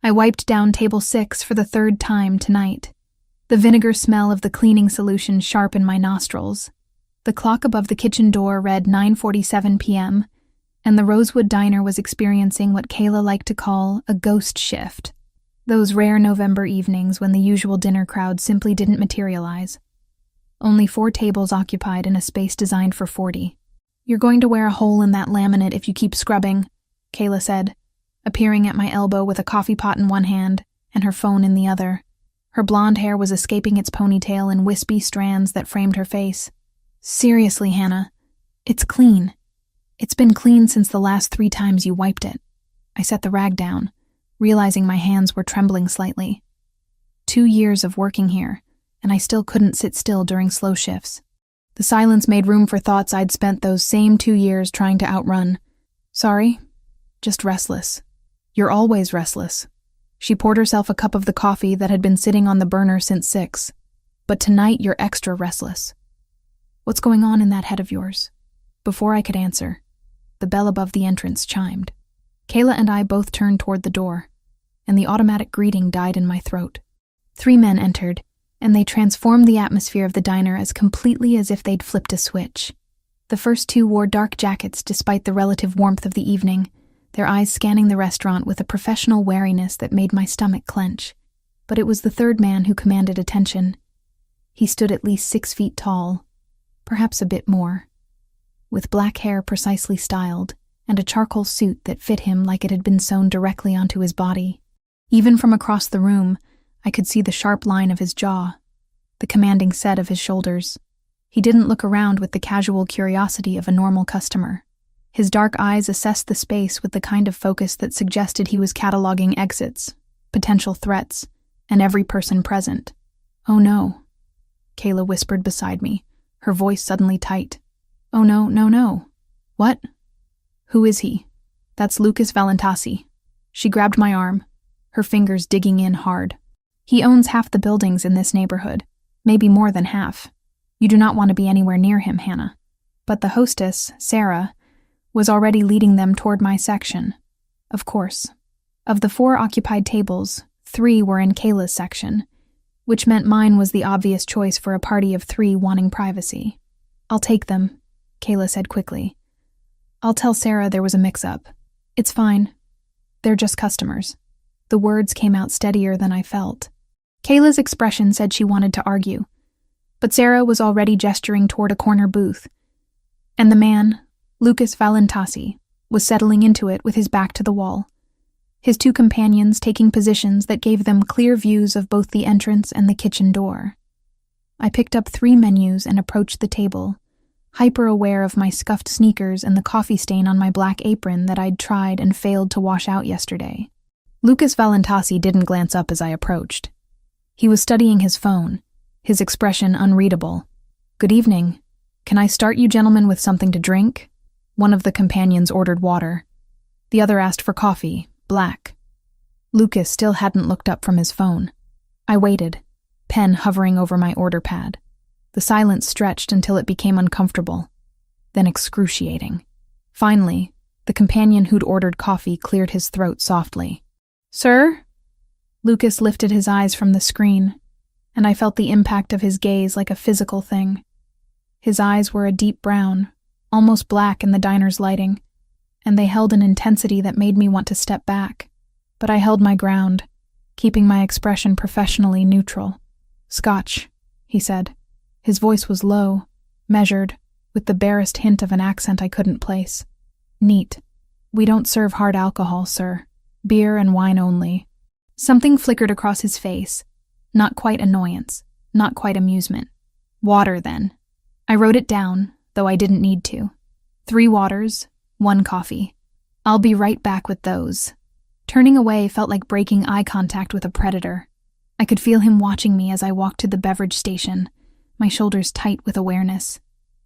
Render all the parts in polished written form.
I wiped down table 6 for the 3rd time tonight. The vinegar smell of the cleaning solution sharp in my nostrils. The clock above the kitchen door read 9:47 p.m., and the Rosewood Diner was experiencing what Kayla liked to call a ghost shift. Those rare November evenings when the usual dinner crowd simply didn't materialize. Only 4 tables occupied in a space designed for 40. "You're going to wear a hole in that laminate if you keep scrubbing," Kayla said, appearing at my elbow with a coffee pot in one hand and her phone in the other. Her blonde hair was escaping its ponytail in wispy strands that framed her face. "Seriously, Hannah, it's clean. It's been clean since the last 3 times you wiped it." I set the rag down, realizing my hands were trembling slightly. 2 years of working here, and I still couldn't sit still during slow shifts. The silence made room for thoughts I'd spent those same 2 years trying to outrun. "Sorry, just restless." "You're always restless." She poured herself a cup of the coffee that had been sitting on the burner since 6. "But tonight you're extra restless. What's going on in that head of yours?" Before I could answer, the bell above the entrance chimed. Kayla and I both turned toward the door, and the automatic greeting died in my throat. 3 men entered, and they transformed the atmosphere of the diner as completely as if they'd flipped a switch. The first 2 wore dark jackets despite the relative warmth of the evening, their eyes scanning the restaurant with a professional wariness that made my stomach clench. But it was the 3rd man who commanded attention. He stood at least 6 feet tall, perhaps a bit more, with black hair precisely styled, and a charcoal suit that fit him like it had been sewn directly onto his body. Even from across the room, I could see the sharp line of his jaw, the commanding set of his shoulders. He didn't look around with the casual curiosity of a normal customer. His dark eyes assessed the space with the kind of focus that suggested he was cataloging exits, potential threats, and every person present. "Oh no," Kayla whispered beside me, her voice suddenly tight. "Oh no, no, no." "What?" "Who is he?" "That's Lucas Valentasi." She grabbed my arm, her fingers digging in hard. "He owns half the buildings in this neighborhood, maybe more than half. You do not want to be anywhere near him, Hannah." But the hostess, Sarah, was already leading them toward my section. Of course. Of the 4 occupied tables, 3 were in Kayla's section, which meant mine was the obvious choice for a party of 3 wanting privacy. "I'll take them," Kayla said quickly. "I'll tell Sarah there was a mix-up. It's fine. They're just customers." The words came out steadier than I felt. Kayla's expression said she wanted to argue, but Sarah was already gesturing toward a corner booth, and the man, Lucas Valentasi, was settling into it with his back to the wall, his 2 companions taking positions that gave them clear views of both the entrance and the kitchen door. I picked up 3 menus and approached the table, hyper-aware of my scuffed sneakers and the coffee stain on my black apron that I'd tried and failed to wash out yesterday. Lucas Valentasi didn't glance up as I approached. He was studying his phone, his expression unreadable. "Good evening. Can I start you gentlemen with something to drink?" One of the companions ordered water. The other asked for coffee, black. Lucas still hadn't looked up from his phone. I waited, pen hovering over my order pad. The silence stretched until it became uncomfortable, then excruciating. Finally, the companion who'd ordered coffee cleared his throat softly. "Sir?" Lucas lifted his eyes from the screen, and I felt the impact of his gaze like a physical thing. His eyes were a deep brown, almost black in the diner's lighting, and they held an intensity that made me want to step back. But I held my ground, keeping my expression professionally neutral. "Scotch," he said. His voice was low, measured, with the barest hint of an accent I couldn't place. "Neat. We don't serve hard alcohol, sir. Beer and wine only." Something flickered across his face. Not quite annoyance, not quite amusement. "Water, then." I wrote it down, though I didn't need to. 3 waters, 1 coffee. "I'll be right back with those." Turning away felt like breaking eye contact with a predator. I could feel him watching me as I walked to the beverage station, my shoulders tight with awareness.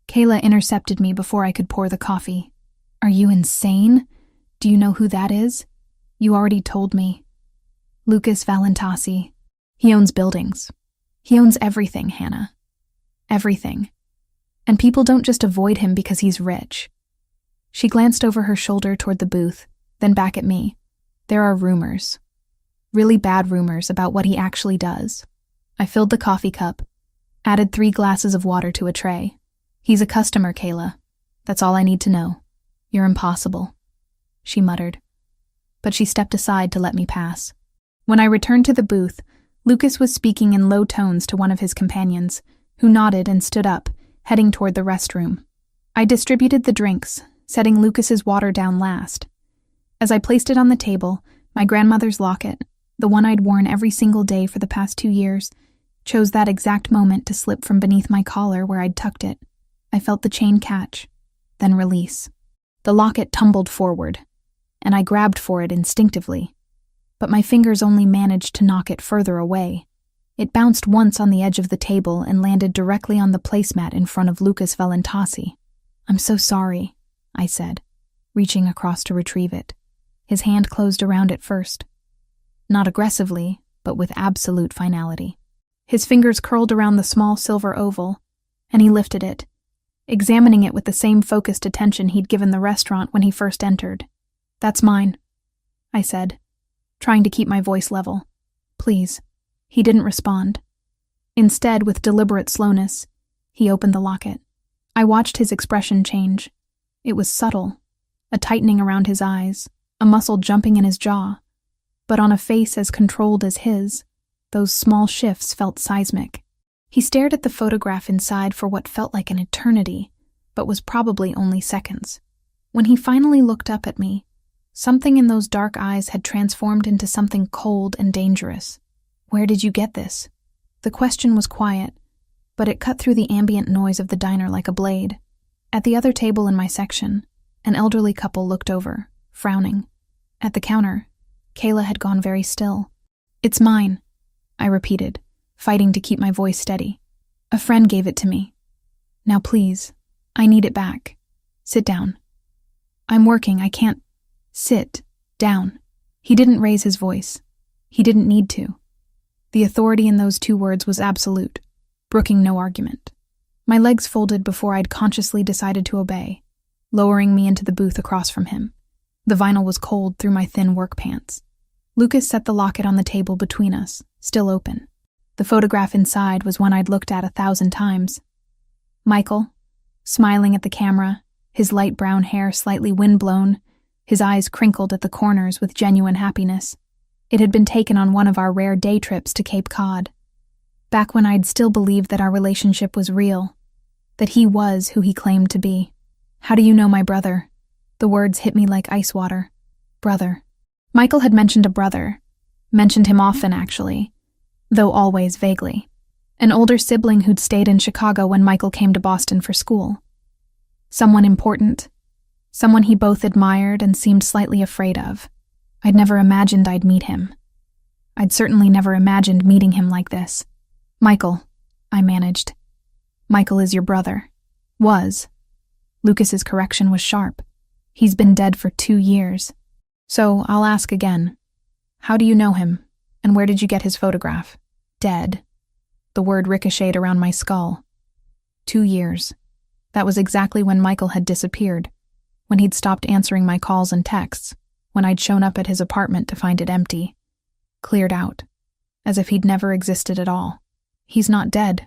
Kayla intercepted me before I could pour the coffee. "Are you insane? Do you know who that is?" "You already told me." "Lucas Valentasi. He owns buildings. He owns everything, Hannah. Everything. And people don't just avoid him because he's rich." She glanced over her shoulder toward the booth, then back at me. "There are rumors." Really bad rumors about what he actually does. I filled the coffee cup, added 3 glasses of water to a tray. He's a customer, Kayla. That's all I need to know. You're impossible, she muttered. But she stepped aside to let me pass. When I returned to the booth, Lucas was speaking in low tones to one of his companions, who nodded and stood up, heading toward the restroom. I distributed the drinks, setting Lucas's water down last. As I placed it on the table, my grandmother's locket, the one I'd worn every single day for the past 2 years, chose that exact moment to slip from beneath my collar where I'd tucked it. I felt the chain catch, then release. The locket tumbled forward, and I grabbed for it instinctively. But my fingers only managed to knock it further away. It bounced once on the edge of the table and landed directly on the placemat in front of Lucas Valentasi. "I'm so sorry," I said, reaching across to retrieve it. His hand closed around it first. Not aggressively, but with absolute finality. His fingers curled around the small silver oval, and he lifted it, examining it with the same focused attention he'd given the restaurant when he first entered. "That's mine," I said, trying to keep my voice level. "Please." He didn't respond. Instead, with deliberate slowness, he opened the locket. I watched his expression change. It was subtle, a tightening around his eyes, a muscle jumping in his jaw. But on a face as controlled as his, those small shifts felt seismic. He stared at the photograph inside for what felt like an eternity, but was probably only seconds. When he finally looked up at me, something in those dark eyes had transformed into something cold and dangerous. "Where did you get this?" The question was quiet, but it cut through the ambient noise of the diner like a blade. At the other table in my section, an elderly couple looked over, frowning. At the counter, Kayla had gone very still. "It's mine," I repeated, fighting to keep my voice steady. "A friend gave it to me. Now please, I need it back. Sit down." "I'm working, I can't." "Sit down." He didn't raise his voice. He didn't need to. The authority in those 2 words was absolute, brooking no argument. My legs folded before I'd consciously decided to obey, lowering me into the booth across from him. The vinyl was cold through my thin work pants. Lucas set the locket on the table between us, still open. The photograph inside was one I'd looked at 1,000 times. Michael, smiling at the camera, his light brown hair slightly windblown, his eyes crinkled at the corners with genuine happiness. It had been taken on one of our rare day trips to Cape Cod. Back when I'd still believed that our relationship was real, that he was who he claimed to be. "How do you know my brother?" The words hit me like ice water. Brother. Michael had mentioned a brother. Mentioned him often, actually, though always vaguely. An older sibling who'd stayed in Chicago when Michael came to Boston for school. Someone important. Someone he both admired and seemed slightly afraid of. I'd never imagined I'd meet him. I'd certainly never imagined meeting him like this. "Michael," I managed. "Michael is your brother." Was. Lucas's correction was sharp. He's been dead for 2 years. So I'll ask again. How do you know him, and where did you get his photograph? Dead. The word ricocheted around my skull. 2 years. That was exactly when Michael had disappeared, when he'd stopped answering my calls and texts, when I'd shown up at his apartment to find it empty. Cleared out, as if he'd never existed at all. "He's not dead,"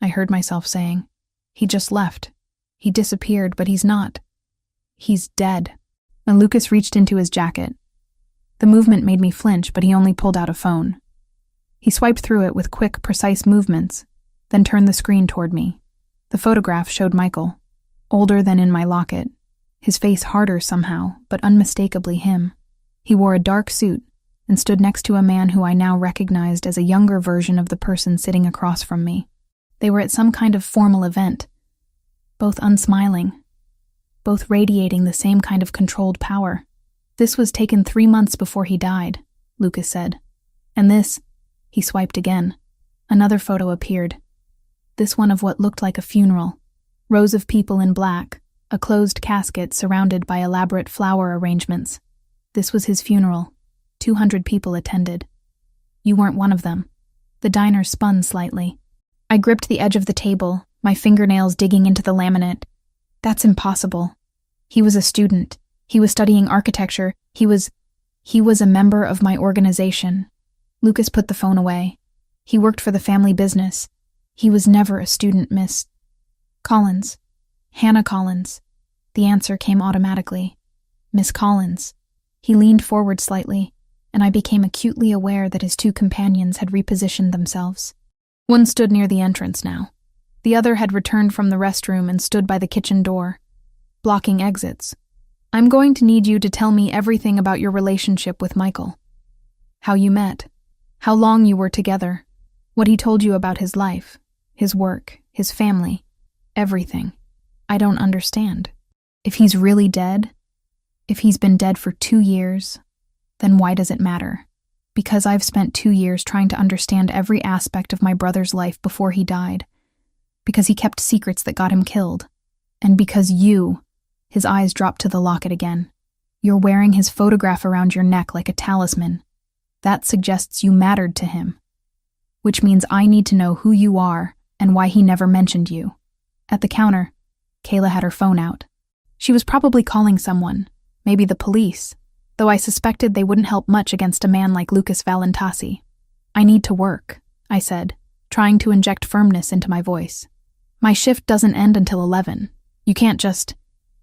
I heard myself saying. "He just left. He disappeared, but he's not. He's dead." And Lucas reached into his jacket. The movement made me flinch, but he only pulled out a phone. He swiped through it with quick, precise movements, then turned the screen toward me. The photograph showed Michael, older than in my locket, his face harder somehow, but unmistakably him. He wore a dark suit and stood next to a man who I now recognized as a younger version of the person sitting across from me. They were at some kind of formal event, both unsmiling, both radiating the same kind of controlled power. "This was taken 3 months before he died," Lucas said. "And this," he swiped again. Another photo appeared. This one of what looked like a funeral. Rows of people in black, a closed casket surrounded by elaborate flower arrangements. This was his funeral. 200 people attended. You weren't one of them. The diner spun slightly. I gripped the edge of the table, my fingernails digging into the laminate. "That's impossible. He was a student. He was studying architecture. He was a member of my organization. Lucas put the phone away. He worked for the family business. He was never a student, Miss Collins. Hannah Collins. The answer came automatically. Miss Collins. He leaned forward slightly, and I became acutely aware that his two companions had repositioned themselves. One stood near the entrance now. The other had returned from the restroom and stood by the kitchen door, blocking exits. I'm going to need you to tell me everything about your relationship with Michael. How you met, how long you were together, what he told you about his life, his work, his family, everything. I don't understand. If he's really dead, if he's been dead for 2 years, then why does it matter? Because I've spent 2 years trying to understand every aspect of my brother's life before he died. Because he kept secrets that got him killed. And because you, his eyes dropped to the locket again, you're wearing his photograph around your neck like a talisman. That suggests you mattered to him. Which means I need to know who you are and why he never mentioned you. At the counter, Kayla had her phone out. She was probably calling someone, maybe the police, though I suspected they wouldn't help much against a man like Lucas Valentasi. I need to work, I said, trying to inject firmness into my voice. My shift doesn't end until 11. You can't just...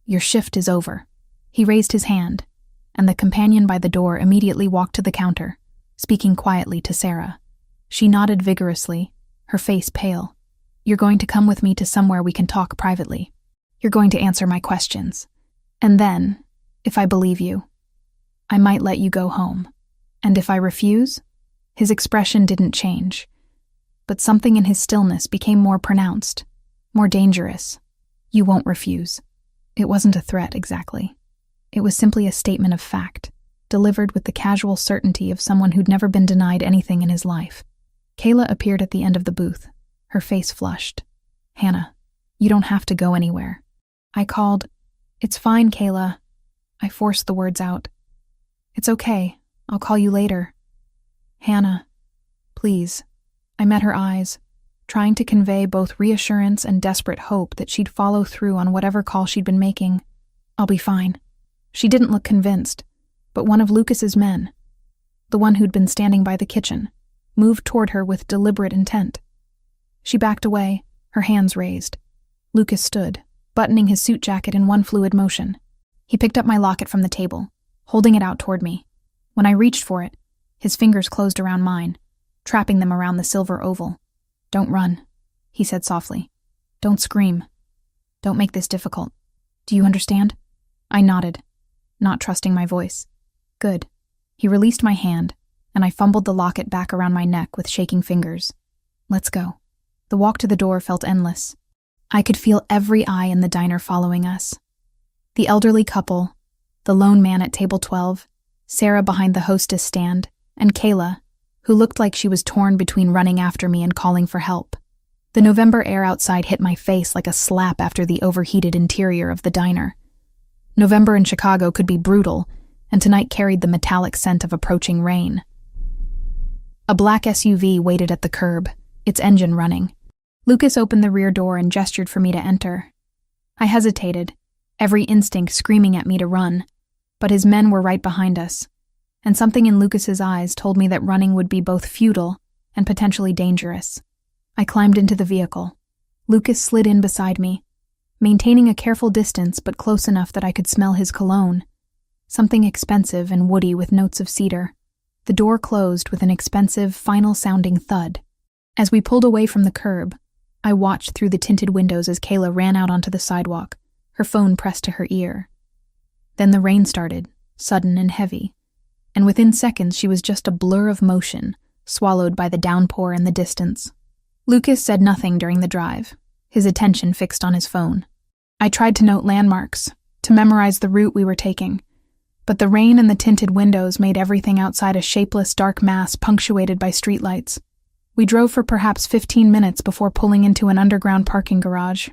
Your shift is over. He raised his hand, and the companion by the door immediately walked to the counter, speaking quietly to Sarah. She nodded vigorously, her face pale. You're going to come with me to somewhere we can talk privately. You're going to answer my questions. And then, if I believe you, I might let you go home. And if I refuse? His expression didn't change, but something in his stillness became more pronounced, more dangerous. You won't refuse. It wasn't a threat, exactly. It was simply a statement of fact, delivered with the casual certainty of someone who'd never been denied anything in his life. Kayla appeared at the end of the booth, her face flushed. Hannah, you don't have to go anywhere. I called. It's fine, Kayla. I forced the words out. It's okay. I'll call you later. Hannah, please. I met her eyes, trying to convey both reassurance and desperate hope that she'd follow through on whatever call she'd been making. I'll be fine. She didn't look convinced, but one of Lucas's men, the one who'd been standing by the kitchen, moved toward her with deliberate intent. She backed away, her hands raised. Lucas stood, buttoning his suit jacket in one fluid motion. He picked up my locket from the table, holding it out toward me. When I reached for it, his fingers closed around mine, trapping them around the silver oval. Don't run, he said softly. Don't scream. Don't make this difficult. Do you understand? I nodded, not trusting my voice. Good. He released my hand, and I fumbled the locket back around my neck with shaking fingers. Let's go. The walk to the door felt endless. I could feel every eye in the diner following us. The elderly couple, the lone man at table 12, Sarah behind the hostess stand, and Kayla, who looked like she was torn between running after me and calling for help. The November air outside hit my face like a slap after the overheated interior of the diner. November in Chicago could be brutal, and tonight carried the metallic scent of approaching rain. A black SUV waited at the curb, its engine running. Lucas opened the rear door and gestured for me to enter. I hesitated, every instinct screaming at me to run, but his men were right behind us, and something in Lucas's eyes told me that running would be both futile and potentially dangerous. I climbed into the vehicle. Lucas slid in beside me, maintaining a careful distance but close enough that I could smell his cologne, something expensive and woody with notes of cedar. The door closed with an expensive, final-sounding thud. As we pulled away from the curb, I watched through the tinted windows as Kayla ran out onto the sidewalk, her phone pressed to her ear. Then the rain started, sudden and heavy, and within seconds she was just a blur of motion, swallowed by the downpour in the distance. Lucas said nothing during the drive, his attention fixed on his phone. I tried to note landmarks, to memorize the route we were taking, but the rain and the tinted windows made everything outside a shapeless, dark mass punctuated by streetlights. We drove for perhaps 15 minutes before pulling into an underground parking garage.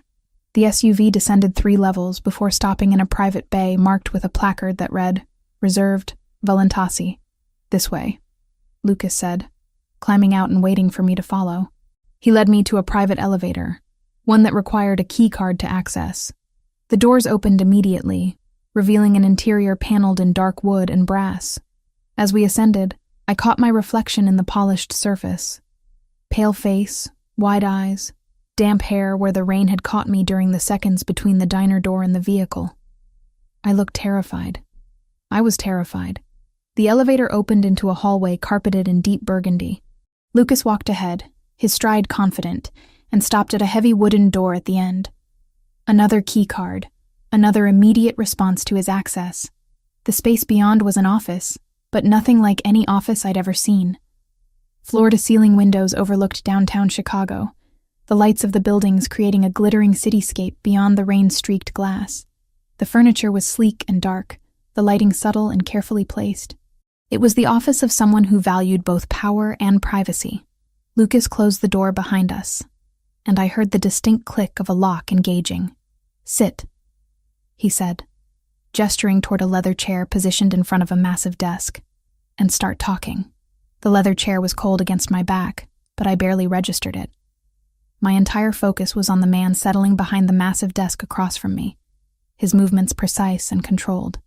The SUV descended 3 levels before stopping in a private bay marked with a placard that read, "Reserved, Valentasi." "This way," Lucas said, climbing out and waiting for me to follow. He led me to a private elevator, one that required a key card to access. The doors opened immediately, revealing an interior paneled in dark wood and brass. As we ascended, I caught my reflection in the polished surface. Pale face, wide eyes, damp hair where the rain had caught me during the seconds between the diner door and the vehicle. I looked terrified. I was terrified. The elevator opened into a hallway carpeted in deep burgundy. Lucas walked ahead, his stride confident, and stopped at a heavy wooden door at the end. Another key card, another immediate response to his access. The space beyond was an office, but nothing like any office I'd ever seen. Floor-to-ceiling windows overlooked downtown Chicago, the lights of the buildings creating a glittering cityscape beyond the rain-streaked glass. The furniture was sleek and dark, the lighting subtle and carefully placed. It was the office of someone who valued both power and privacy. Lucas closed the door behind us, and I heard the distinct click of a lock engaging. "Sit," he said, gesturing toward a leather chair positioned in front of a massive desk, "and start talking." The leather chair was cold against my back, but I barely registered it. My entire focus was on the man settling behind the massive desk across from me, his movements precise and controlled.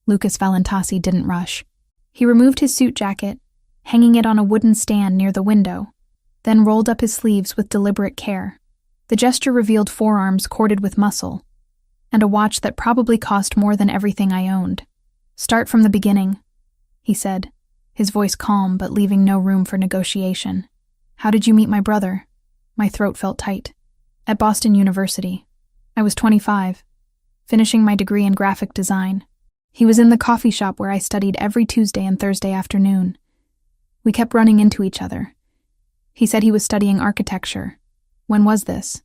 Lucas Valentasi didn't rush. He removed his suit jacket, hanging it on a wooden stand near the window, then rolled up his sleeves with deliberate care. The gesture revealed forearms corded with muscle, and a watch that probably cost more than everything I owned. "Start from the beginning," he said, his voice calm but leaving no room for negotiation. "How did you meet my brother?" My throat felt tight. "At Boston University. I was 25, finishing my degree in graphic design. He was in the coffee shop where I studied every Tuesday and Thursday afternoon. We kept running into each other. He said he was studying architecture. When was this?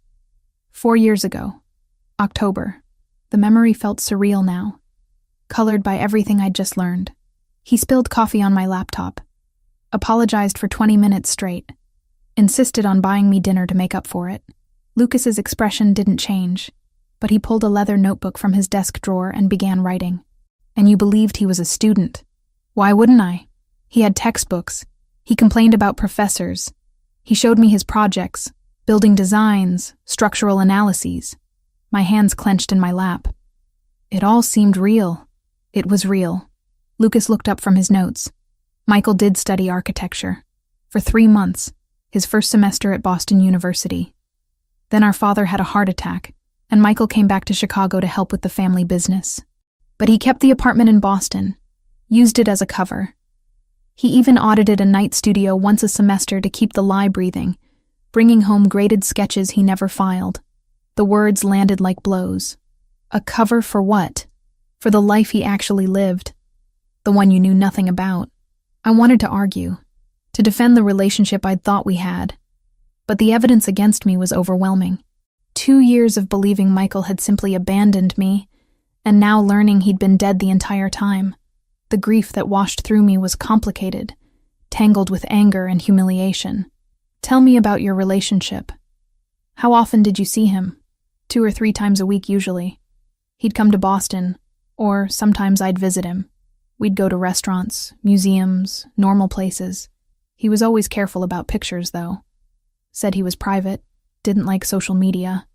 4 years ago. October. The memory felt surreal now, colored by everything I'd just learned. He spilled coffee on my laptop, apologized for 20 minutes straight, insisted on buying me dinner to make up for it. Lucas's expression didn't change, but he pulled a leather notebook from his desk drawer and began writing. "And you believed he was a student. Why wouldn't I? He had textbooks. He complained about professors. He showed me his projects, building designs, structural analyses." My hands clenched in my lap. It all seemed real. It was real. Lucas looked up from his notes. Michael did study architecture. For 3 months, his first semester at Boston University. Then our father had a heart attack, and Michael came back to Chicago to help with the family business. But he kept the apartment in Boston, used it as a cover. He even audited a night studio once a semester to keep the lie breathing, bringing home graded sketches he never filed. The words landed like blows. A cover for what? For the life he actually lived. The one you knew nothing about. I wanted to argue, to defend the relationship I'd thought we had. But the evidence against me was overwhelming. 2 years of believing Michael had simply abandoned me, and now learning he'd been dead the entire time. The grief that washed through me was complicated, tangled with anger and humiliation. "Tell me about your relationship. How often did you see him?" 2 or 3 times a week usually. He'd come to Boston, or sometimes I'd visit him. We'd go to restaurants, museums, normal places. He was always careful about pictures, though. Said he was private, didn't like social media,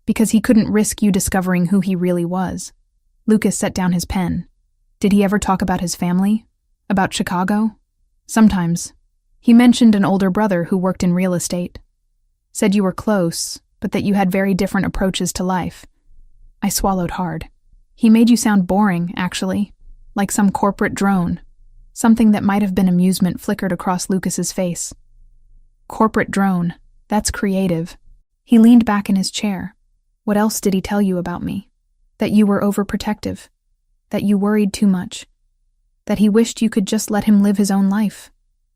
because he couldn't risk you discovering who he really was. Lucas set down his pen. "Did he ever talk about his family? About Chicago?" "Sometimes. He mentioned an older brother who worked in real estate. Said you were close, but that you had very different approaches to life." I swallowed hard. "He made you sound boring, actually, like some corporate drone." Something that might have been amusement flickered across Lucas's face. "Corporate drone. That's creative." He leaned back in his chair. "What else did he tell you about me? That you were overprotective. That you worried too much. That he wished you could just let him live his own life."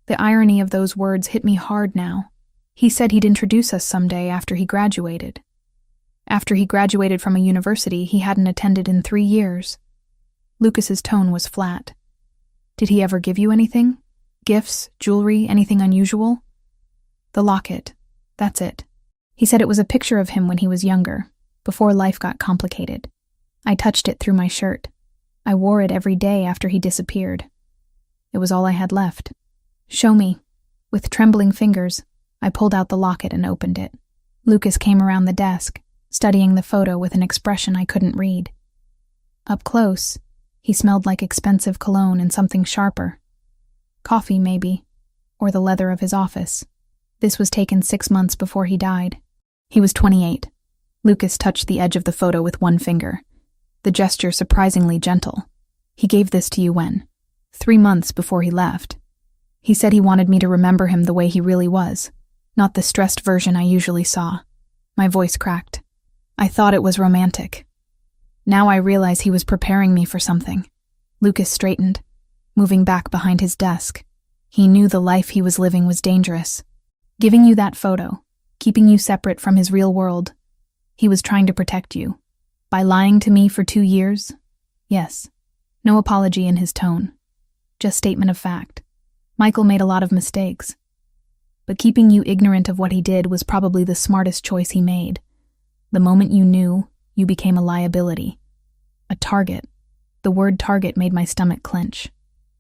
The irony of those words hit me hard now. He said he'd introduce us someday after he graduated. After he graduated from a university he hadn't attended in 3 years. Lucas's tone was flat. "Did he ever give you anything? Gifts, jewelry, anything unusual?" "The locket. That's it. He said it was a picture of him when he was younger, before life got complicated. I touched it through my shirt. I wore it every day after he disappeared. It was all I had left." "Show me." With trembling fingers, I pulled out the locket and opened it. Lucas came around the desk, studying the photo with an expression I couldn't read. Up close, he smelled like expensive cologne and something sharper. Coffee, maybe. Or the leather of his office. This was taken 6 months before he died. He was 28. Lucas touched the edge of the photo with one finger. The gesture surprisingly gentle. He gave this to you when? 3 months before he left. He said he wanted me to remember him the way he really was, not the stressed version I usually saw. My voice cracked. I thought it was romantic. Now I realize he was preparing me for something. Lucas straightened, moving back behind his desk. He knew the life he was living was dangerous. Giving you that photo, keeping you separate from his real world. He was trying to protect you. By lying to me for 2 years? Yes. No apology in his tone. Just statement of fact. Michael made a lot of mistakes. But keeping you ignorant of what he did was probably the smartest choice he made. The moment you knew, you became a liability. A target. The word target made my stomach clench.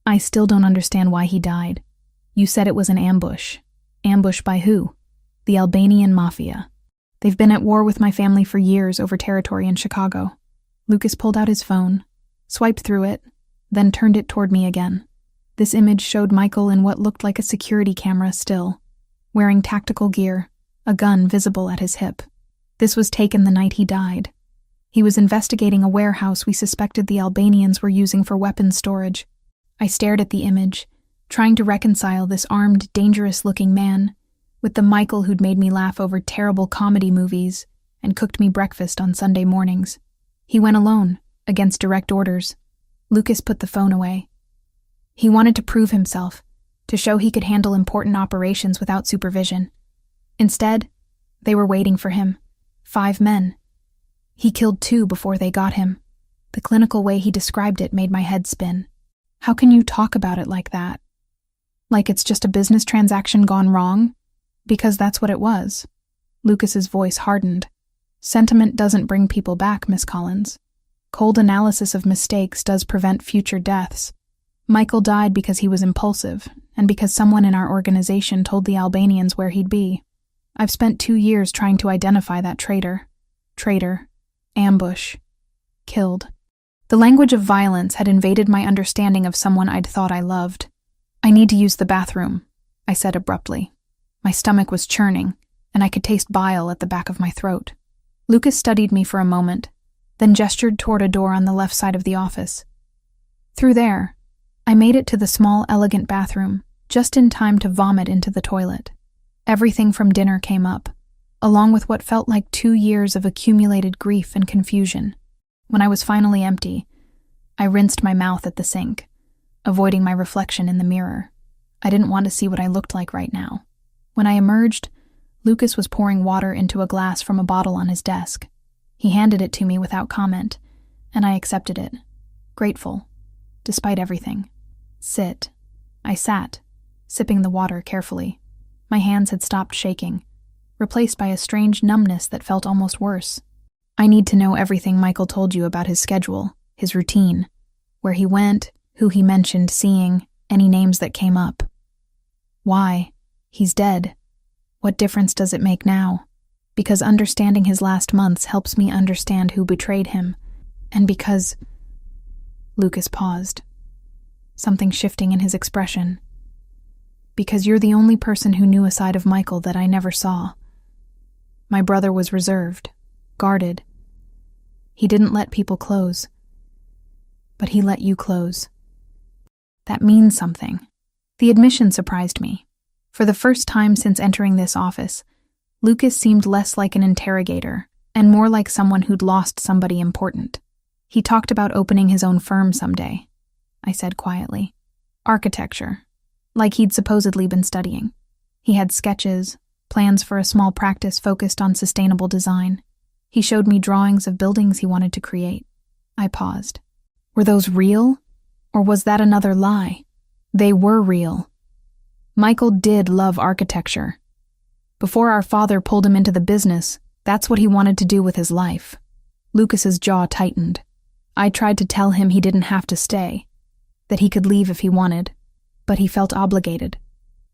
I still don't understand why he died. You said it was an ambush. Ambush by who? The Albanian Mafia. They've been at war with my family for years over territory in Chicago. Lucas pulled out his phone, swiped through it, then turned it toward me again. This image showed Michael in what looked like a security camera still, wearing tactical gear, a gun visible at his hip. This was taken the night he died. He was investigating a warehouse we suspected the Albanians were using for weapons storage. I stared at the image, trying to reconcile this armed, dangerous-looking man with the Michael who'd made me laugh over terrible comedy movies and cooked me breakfast on Sunday mornings. He went alone, against direct orders. Lucas put the phone away. He wanted to prove himself, to show he could handle important operations without supervision. Instead, they were waiting for him. 5 men. He killed 2 before they got him. The clinical way he described it made my head spin. How can you talk about it like that? Like it's just a business transaction gone wrong? Because that's what it was. Lucas's voice hardened. Sentiment doesn't bring people back, Miss Collins. Cold analysis of mistakes does prevent future deaths. Michael died because he was impulsive, and because someone in our organization told the Albanians where he'd be. I've spent 2 years trying to identify that traitor. Traitor. Ambush. Killed. The language of violence had invaded my understanding of someone I'd thought I loved. I need to use the bathroom, I said abruptly. My stomach was churning, and I could taste bile at the back of my throat. Lucas studied me for a moment, then gestured toward a door on the left side of the office. Through there, I made it to the small, elegant bathroom, just in time to vomit into the toilet. Everything from dinner came up, along with what felt like 2 years of accumulated grief and confusion. When I was finally empty, I rinsed my mouth at the sink, avoiding my reflection in the mirror. I didn't want to see what I looked like right now. When I emerged, Lucas was pouring water into a glass from a bottle on his desk. He handed it to me without comment, and I accepted it, grateful, despite everything. Sit. I sat, sipping the water carefully. My hands had stopped shaking, replaced by a strange numbness that felt almost worse. I need to know everything Michael told you about his schedule, his routine, where he went, who he mentioned seeing, any names that came up. Why? He's dead. What difference does it make now? Because understanding his last months helps me understand who betrayed him, and because... Lucas paused, something shifting in his expression. Because you're the only person who knew a side of Michael that I never saw. My brother was reserved, guarded. He didn't let people close. But he let you close. That means something. The admission surprised me. For the first time since entering this office, Lucas seemed less like an interrogator and more like someone who'd lost somebody important. He talked about opening his own firm someday, I said quietly. Architecture, like he'd supposedly been studying. He had sketches, plans for a small practice focused on sustainable design. He showed me drawings of buildings he wanted to create. I paused. Were those real? Or was that another lie? They were real. Michael did love architecture. Before our father pulled him into the business, that's what he wanted to do with his life. Lucas's jaw tightened. I tried to tell him he didn't have to stay, that he could leave if he wanted, but he felt obligated,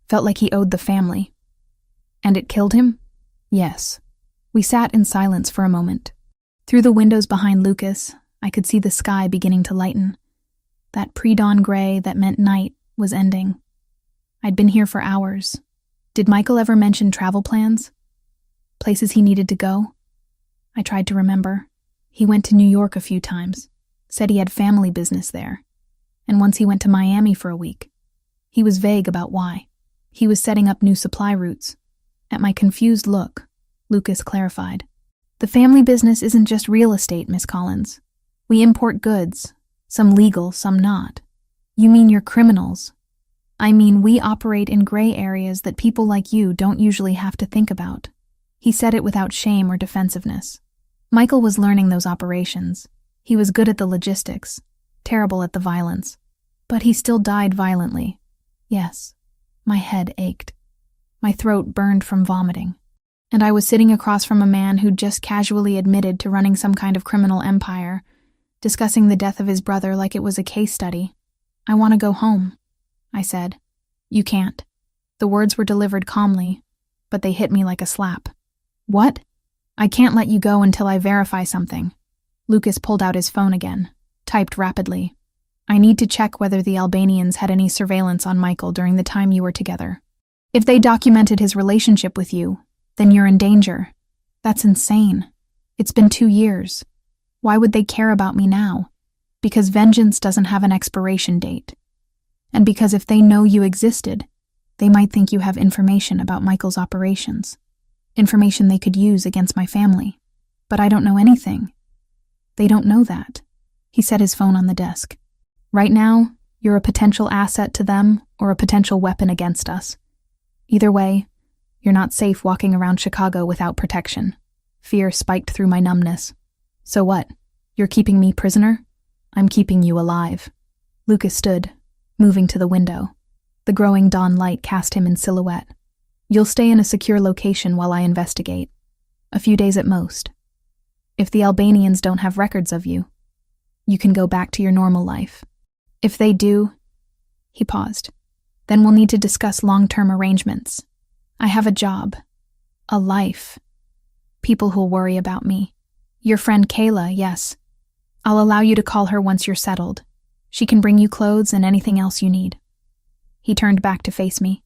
felt like he owed the family. And it killed him? Yes. We sat in silence for a moment. Through the windows behind Lucas, I could see the sky beginning to lighten. That pre-dawn gray that meant night was ending. I'd been here for hours. Did Michael ever mention travel plans? Places he needed to go? I tried to remember. He went to New York a few times, said he had family business there, and once he went to Miami for a week. He was vague about why. He was setting up new supply routes. At my confused look, Lucas clarified. The family business isn't just real estate, Miss Collins. We import goods, some legal, some not. You mean you're criminals? I mean, we operate in gray areas that people like you don't usually have to think about. He said it without shame or defensiveness. Michael was learning those operations. He was good at the logistics, terrible at the violence. But he still died violently. Yes, my head ached. My throat burned from vomiting. And I was sitting across from a man who'd just casually admitted to running some kind of criminal empire, discussing the death of his brother like it was a case study. I want to go home, I said. You can't. The words were delivered calmly, but they hit me like a slap. What? I can't let you go until I verify something. Lucas pulled out his phone again, typed rapidly. I need to check whether the Albanians had any surveillance on Michael during the time you were together. If they documented his relationship with you, then you're in danger. That's insane. It's been 2 years. Why would they care about me now? Because vengeance doesn't have an expiration date. And because if they know you existed, they might think you have information about Michael's operations. Information they could use against my family. But I don't know anything. They don't know that. He set his phone on the desk. Right now, you're a potential asset to them or a potential weapon against us. Either way, you're not safe walking around Chicago without protection. Fear spiked through my numbness. So what? You're keeping me prisoner? I'm keeping you alive. Lucas stood, moving to the window. The growing dawn light cast him in silhouette. You'll stay in a secure location while I investigate. A few days at most. If the Albanians don't have records of you, you can go back to your normal life. If they do, he paused, then we'll need to discuss long-term arrangements. I have a job, a life, people who'll worry about me. Your friend Kayla, yes. I'll allow you to call her once you're settled. She can bring you clothes and anything else you need. He turned back to face me.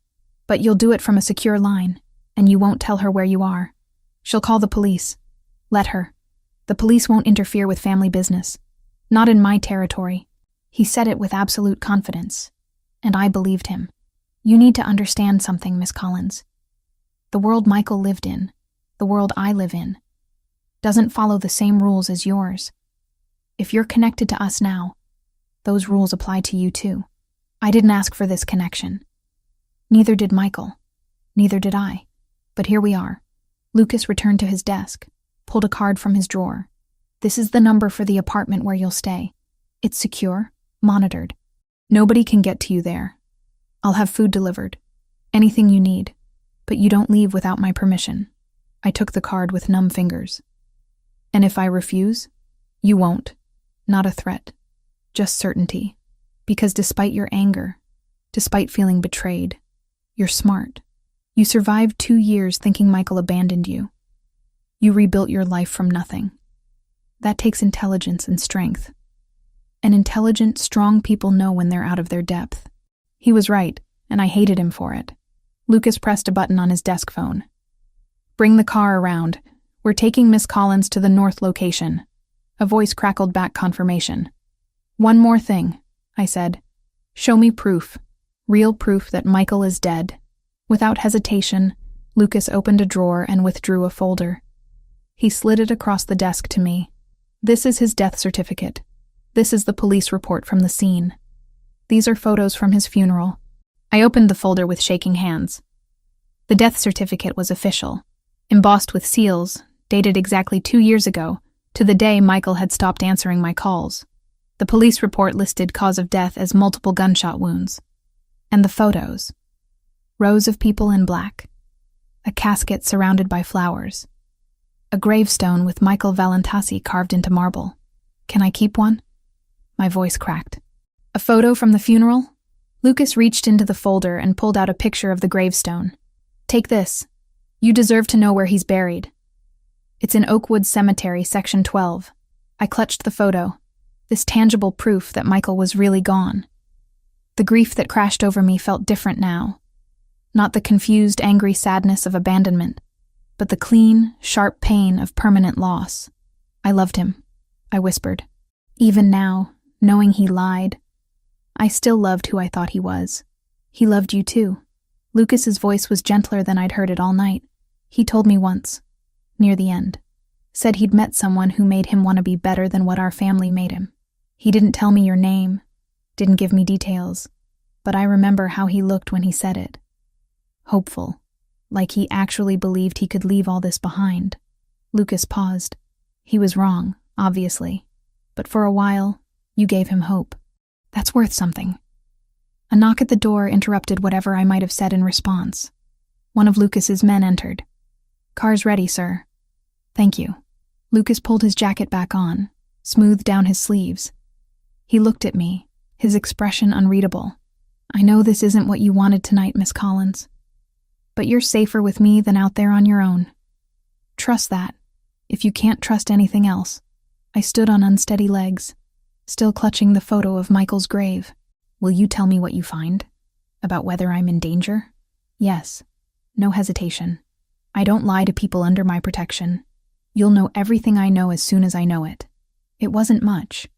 But you'll do it from a secure line, and you won't tell her where you are. She'll call the police. Let her. The police won't interfere with family business. Not in my territory. He said it with absolute confidence, and I believed him. You need to understand something, Miss Collins. The world Michael lived in, the world I live in, doesn't follow the same rules as yours. If you're connected to us now, those rules apply to you too. I didn't ask for this connection. Neither did Michael. Neither did I. But here we are. Lucas returned to his desk, pulled a card from his drawer. This is the number for the apartment where you'll stay. It's secure, monitored. Nobody can get to you there. I'll have food delivered. Anything you need. But you don't leave without my permission. I took the card with numb fingers. And if I refuse, you won't. Not a threat. Just certainty. Because despite your anger, despite feeling betrayed, you're smart. You survived 2 years thinking Michael abandoned you. You rebuilt your life from nothing. That takes intelligence and strength. And intelligent, strong people know when they're out of their depth. He was right, and I hated him for it. Lucas pressed a button on his desk phone. Bring the car around. We're taking Miss Collins to the north location. A voice crackled back confirmation. One more thing, I said. Show me proof. Real proof that Michael is dead. Without hesitation, Lucas opened a drawer and withdrew a folder. He slid it across the desk to me. This is his death certificate. This is the police report from the scene. These are photos from his funeral. I opened the folder with shaking hands. The death certificate was official, embossed with seals, dated exactly 2 years ago, to the day Michael had stopped answering my calls. The police report listed cause of death as multiple gunshot wounds. And the photos. Rows of people in black. A casket surrounded by flowers. A gravestone with Michael Valentasi carved into marble. Can I keep one? My voice cracked. A photo from the funeral? Lucas reached into the folder and pulled out a picture of the gravestone. Take this. You deserve to know where he's buried. It's in Oakwood Cemetery, Section 12. I clutched the photo. This tangible proof that Michael was really gone. The grief that crashed over me felt different now, Not the confused, angry sadness of abandonment, but the clean, sharp pain of permanent loss. I loved him, I whispered. Even now, knowing he lied, I still loved who I thought he was. He loved you too. Lucas's voice was gentler than I'd heard it all night. He told me once, near the end, said he'd met someone who made him want to be better than what our family made him. He didn't tell me your name, didn't give me details, but I remember how he looked when he said it. Hopeful, like he actually believed he could leave all this behind. Lucas paused. He was wrong, obviously, but for a while, you gave him hope. That's worth something. A knock at the door interrupted whatever I might have said in response. One of Lucas's men entered. "Car's ready, sir." "Thank you." Lucas pulled his jacket back on, smoothed down his sleeves. He looked at me, his expression unreadable. "I know this isn't what you wanted tonight, Miss Collins, but you're safer with me than out there on your own. Trust that, if you can't trust anything else." I stood on unsteady legs, still clutching the photo of Michael's grave. "Will you tell me what you find? About whether I'm in danger?" "Yes." No hesitation. "I don't lie to people under my protection. You'll know everything I know as soon as I know it." It wasn't much,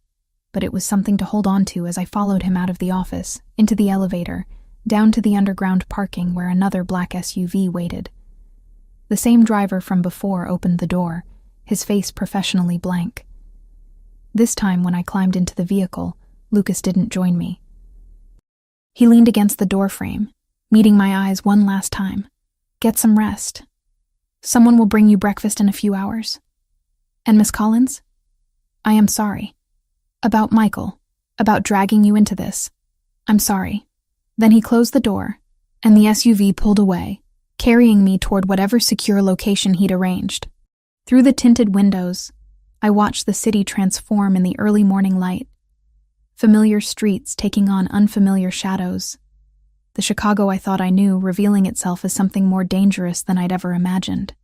but it was something to hold on to as I followed him out of the office, into the elevator, down to the underground parking where another black SUV waited. The same driver from before opened the door, his face professionally blank. This time, when I climbed into the vehicle, Lucas didn't join me. He leaned against the doorframe, meeting my eyes one last time. "Get some rest. Someone will bring you breakfast in a few hours. And Miss Collins? I am sorry. About Michael, about dragging you into this. I'm sorry." Then he closed the door, and the SUV pulled away, carrying me toward whatever secure location he'd arranged. Through the tinted windows, I watched the city transform in the early morning light. Familiar streets taking on unfamiliar shadows. The Chicago I thought I knew revealing itself as something more dangerous than I'd ever imagined.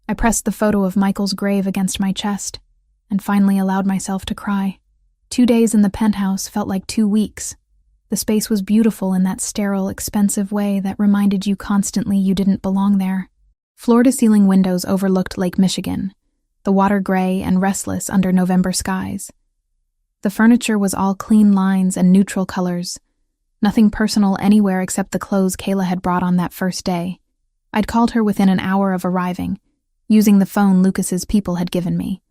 I pressed the photo of Michael's grave against my chest, and finally allowed myself to cry. 2 days in the penthouse felt like 2 weeks. The space was beautiful in that sterile, expensive way that reminded you constantly you didn't belong there. Floor-to-ceiling windows overlooked Lake Michigan, the water gray and restless under November skies. The furniture was all clean lines and neutral colors, nothing personal anywhere except the clothes Kayla had brought on that first day. I'd called her within an hour of arriving, using the phone Lucas's people had given me.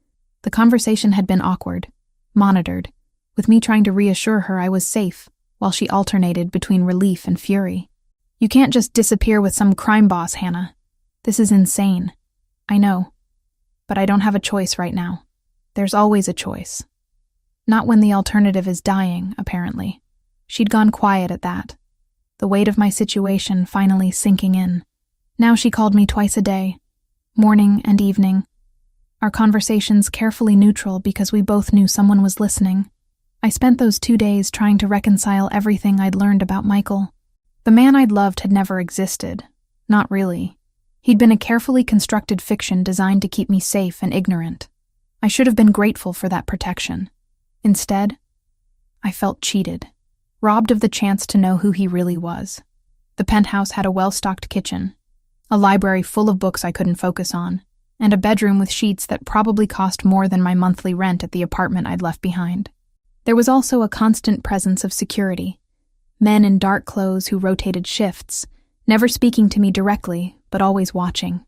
The conversation had been awkward, monitored, with me trying to reassure her I was safe, while she alternated between relief and fury. "You can't just disappear with some crime boss, Hannah. This is insane. I know. But I don't have a choice right now. There's always a choice. Not when the alternative is dying, apparently." She'd gone quiet at that, the weight of my situation finally sinking in. Now she called me twice a day, morning and evening. Our conversations carefully neutral because we both knew someone was listening. I spent those 2 days trying to reconcile everything I'd learned about Michael. The man I'd loved had never existed. Not really. He'd been a carefully constructed fiction designed to keep me safe and ignorant. I should have been grateful for that protection. Instead, I felt cheated, robbed of the chance to know who he really was. The penthouse had a well-stocked kitchen, a library full of books I couldn't focus on, and a bedroom with sheets that probably cost more than my monthly rent at the apartment I'd left behind. There was also a constant presence of security, men in dark clothes who rotated shifts, never speaking to me directly, but always watching.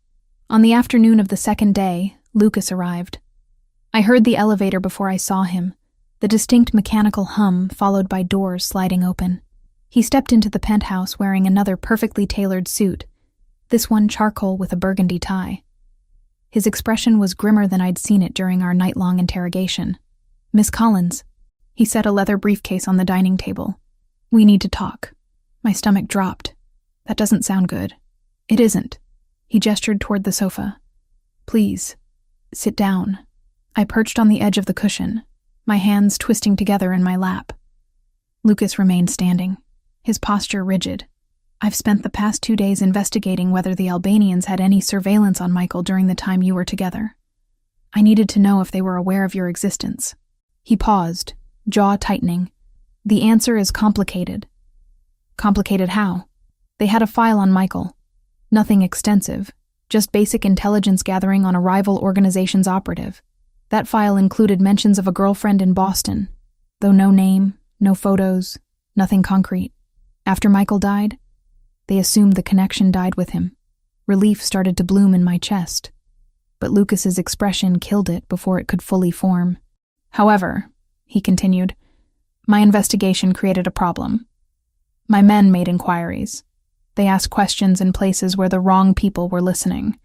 On the afternoon of the second day, Lucas arrived. I heard the elevator before I saw him, the distinct mechanical hum followed by doors sliding open. He stepped into the penthouse wearing another perfectly tailored suit, this one charcoal with a burgundy tie. His expression was grimmer than I'd seen it during our night-long interrogation. "Miss Collins," he set a leather briefcase on the dining table. "We need to talk." My stomach dropped. That doesn't sound good. It isn't. He gestured toward the sofa. "Please, sit down." I perched on the edge of the cushion, my hands twisting together in my lap. Lucas remained standing, his posture rigid. "I've spent the past 2 days investigating whether the Albanians had any surveillance on Michael during the time you were together. I needed to know if they were aware of your existence." He paused, jaw tightening. "The answer is complicated." "Complicated how?" "They had a file on Michael. Nothing extensive, just basic intelligence gathering on a rival organization's operative. That file included mentions of a girlfriend in Boston, though no name, no photos, nothing concrete. After Michael died, they assumed the connection died with him. Relief started to bloom in my chest, but Lucas's expression killed it before it could fully form. However, he continued, my investigation created a problem. My men made inquiries. They asked questions in places where the wrong people were listening.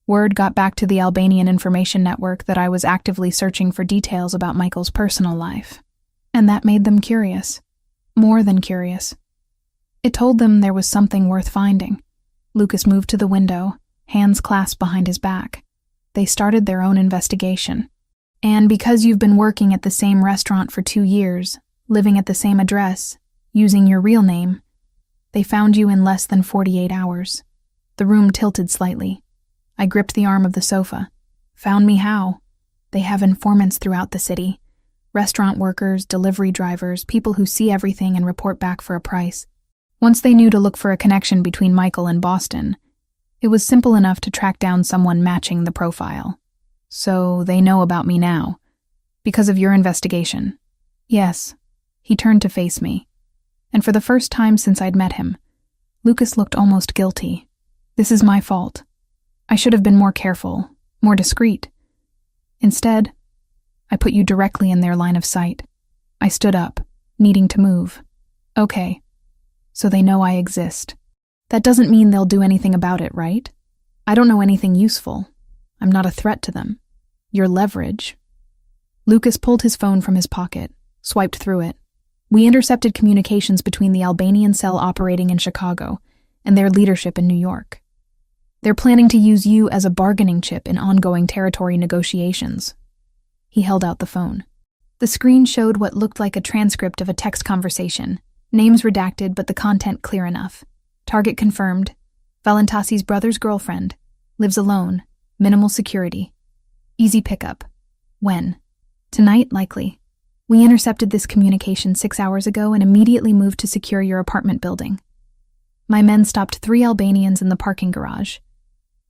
Word got back to the Albanian information network that I was actively searching for details about Michael's personal life. And that made them curious. More than curious. It told them there was something worth finding. Lucas moved to the window, hands clasped behind his back. They started their own investigation. And because you've been working at the same restaurant for 2 years, living at the same address, using your real name, they found you in less than 48 hours. The room tilted slightly. I gripped the arm of the sofa. Found me how? They have informants throughout the city. Restaurant workers, delivery drivers, people who see everything and report back for a price. Once they knew to look for a connection between Michael and Boston, it was simple enough to track down someone matching the profile. So they know about me now. Because of your investigation. Yes. He turned to face me. And for the first time since I'd met him, Lucas looked almost guilty. This is my fault. I should have been more careful, more discreet. Instead, I put you directly in their line of sight. I stood up, needing to move. Okay, so they know I exist. That doesn't mean they'll do anything about it, right? I don't know anything useful. I'm not a threat to them. Your leverage. Lucas pulled his phone from his pocket, swiped through it. We intercepted communications between the Albanian cell operating in Chicago and their leadership in New York. They're planning to use you as a bargaining chip in ongoing territory negotiations. He held out the phone. The screen showed what looked like a transcript of a text conversation, names redacted but the content clear enough. Target confirmed. Valentasi's brother's girlfriend. Lives alone. Minimal security. Easy pickup. When? Tonight, likely. We intercepted this communication 6 hours ago and immediately moved to secure your apartment building. My men stopped 3 Albanians in the parking garage.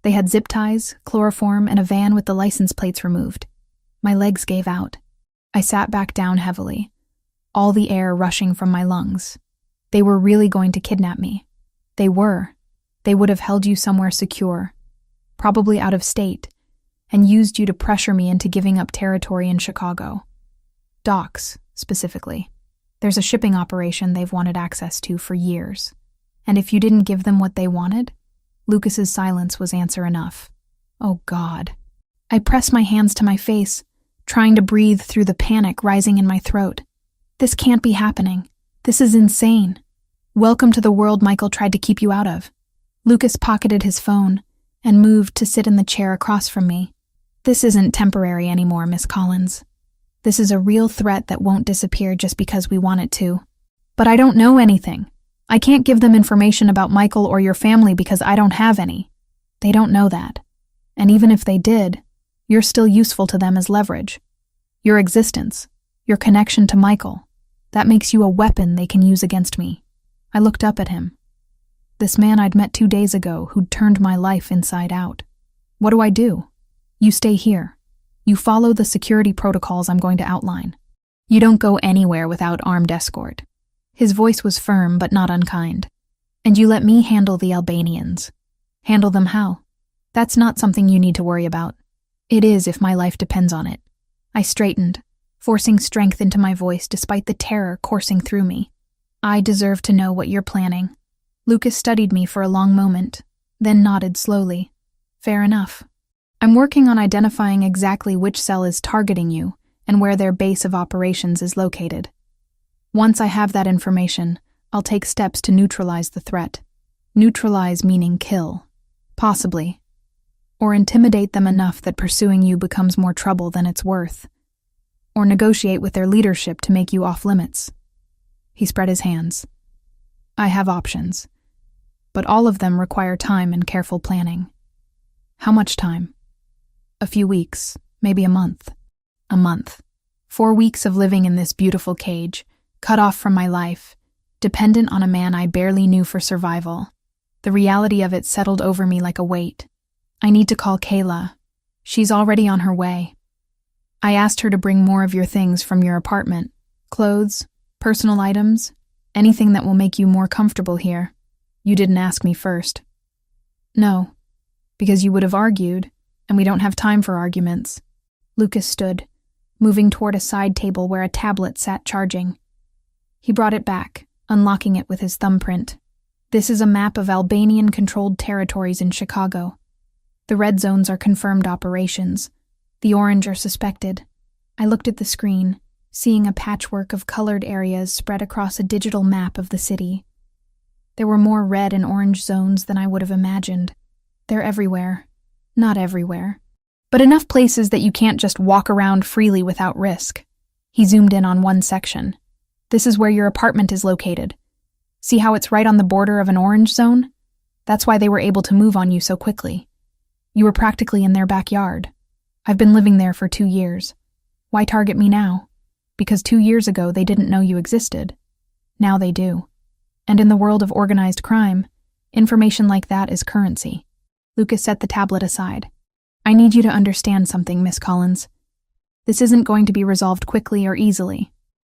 They had zip ties, chloroform, and a van with the license plates removed. My legs gave out. I sat back down heavily, all the air rushing from my lungs. They were really going to kidnap me. They were. They would have held you somewhere secure, probably out of state, and used you to pressure me into giving up territory in Chicago. Docks, specifically. There's a shipping operation they've wanted access to for years. And if you didn't give them what they wanted, Lucas's silence was answer enough. Oh God. I pressed my hands to my face, trying to breathe through the panic rising in my throat. This can't be happening. This is insane. Welcome to the world Michael tried to keep you out of. Lucas pocketed his phone and moved to sit in the chair across from me. This isn't temporary anymore, Miss Collins. This is a real threat that won't disappear just because we want it to. But I don't know anything. I can't give them information about Michael or your family because I don't have any. They don't know that. And even if they did, you're still useful to them as leverage. Your existence, your connection to Michael, that makes you a weapon they can use against me. I looked up at him. This man I'd met 2 days ago who'd turned my life inside out. What do I do? You stay here. You follow the security protocols I'm going to outline. You don't go anywhere without armed escort. His voice was firm but not unkind. And you let me handle the Albanians. Handle them how? That's not something you need to worry about. It is if my life depends on it. I straightened, forcing strength into my voice despite the terror coursing through me. I deserve to know what you're planning. Lucas studied me for a long moment, then nodded slowly. Fair enough. I'm working on identifying exactly which cell is targeting you and where their base of operations is located. Once I have that information, I'll take steps to neutralize the threat. Neutralize meaning kill. Possibly. Or intimidate them enough that pursuing you becomes more trouble than it's worth. Or negotiate with their leadership to make you off limits. He spread his hands. I have options, but all of them require time and careful planning. How much time? A few weeks, maybe a month. A month. 4 weeks of living in this beautiful cage, cut off from my life, dependent on a man I barely knew for survival. The reality of it settled over me like a weight. I need to call Kayla. She's already on her way. I asked her to bring more of your things from your apartment. Clothes, personal items, anything that will make you more comfortable here. You didn't ask me first. No, because you would have argued, and we don't have time for arguments. Lucas stood, moving toward a side table where a tablet sat charging. He brought it back, unlocking it with his thumbprint. This is a map of Albanian-controlled territories in Chicago. The red zones are confirmed operations. The orange are suspected. I looked at the screen, seeing a patchwork of colored areas spread across a digital map of the city. There were more red and orange zones than I would have imagined. They're everywhere. Not everywhere, but enough places that you can't just walk around freely without risk. He zoomed in on one section. This is where your apartment is located. See how it's right on the border of an orange zone? That's why they were able to move on you so quickly. You were practically in their backyard. I've been living there for 2 years. Why target me now? Because 2 years ago they didn't know you existed. Now they do. And in the world of organized crime, information like that is currency. Lucas set the tablet aside. I need you to understand something, Miss Collins. This isn't going to be resolved quickly or easily.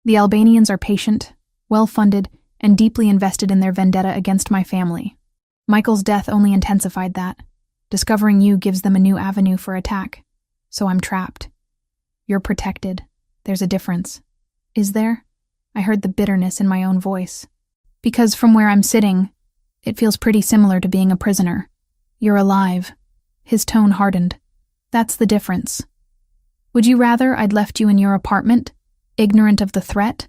The Albanians are patient, well-funded, and deeply invested in their vendetta against my family. Michael's death only intensified that. Discovering you gives them a new avenue for attack. So I'm trapped. You're protected. There's a difference. Is there? I heard the bitterness in my own voice. Because from where I'm sitting, it feels pretty similar to being a prisoner. You're alive. His tone hardened. That's the difference. Would you rather I'd left you in your apartment, ignorant of the threat,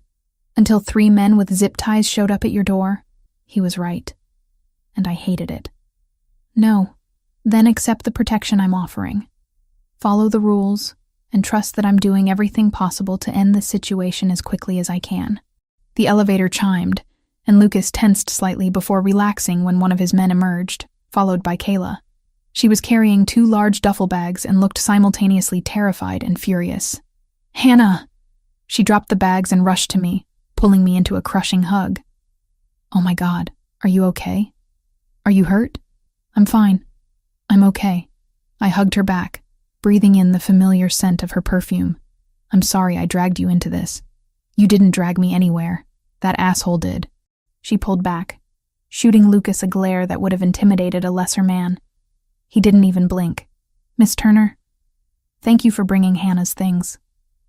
until 3 men with zip ties showed up at your door? He was right. And I hated it. No. Then accept the protection I'm offering. Follow the rules, and trust that I'm doing everything possible to end this situation as quickly as I can. The elevator chimed, and Lucas tensed slightly before relaxing when one of his men emerged, followed by Kayla. She was carrying 2 large duffel bags and looked simultaneously terrified and furious. Hannah! She dropped the bags and rushed to me, pulling me into a crushing hug. Oh my God, are you okay? Are you hurt? I'm fine. I'm okay. I hugged her back, breathing in the familiar scent of her perfume. I'm sorry I dragged you into this. You didn't drag me anywhere. That asshole did. She pulled back, shooting Lucas a glare that would have intimidated a lesser man. He didn't even blink. Miss Turner, thank you for bringing Hannah's things.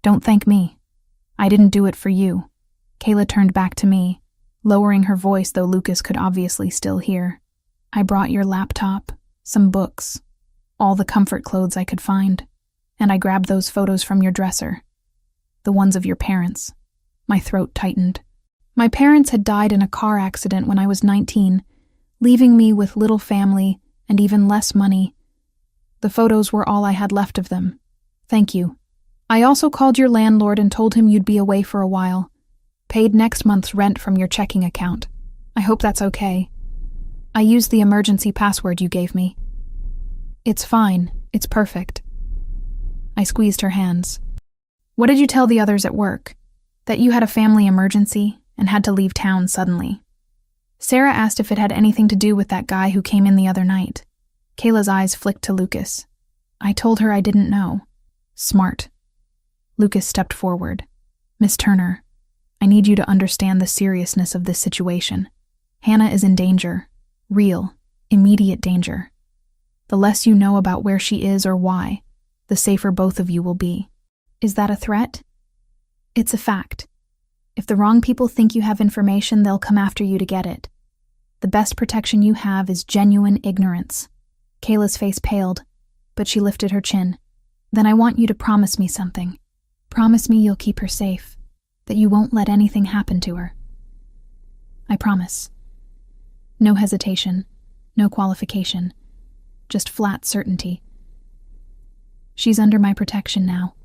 Don't thank me. I didn't do it for you. Kayla turned back to me, lowering her voice though Lucas could obviously still hear. I brought your laptop, some books, all the comfort clothes I could find, and I grabbed those photos from your dresser. The ones of your parents. My throat tightened. My parents had died in a car accident when I was 19, leaving me with little family and even less money. The photos were all I had left of them. Thank you. I also called your landlord and told him you'd be away for a while. Paid next month's rent from your checking account. I hope that's okay. I used the emergency password you gave me. It's fine. It's perfect. I squeezed her hands. What did you tell the others at work? That you had a family emergency and had to leave town suddenly. Sarah asked if it had anything to do with that guy who came in the other night. Kayla's eyes flicked to Lucas. I told her I didn't know. Smart. Lucas stepped forward. Miss Turner, I need you to understand the seriousness of this situation. Hannah is in danger. Real, immediate danger. The less you know about where she is or why, the safer both of you will be. Is that a threat? It's a fact. If the wrong people think you have information, they'll come after you to get it. The best protection you have is genuine ignorance. Kayla's face paled, but she lifted her chin. Then I want you to promise me something. Promise me you'll keep her safe, that you won't let anything happen to her. I promise. No hesitation, no qualification, just flat certainty. She's under my protection now.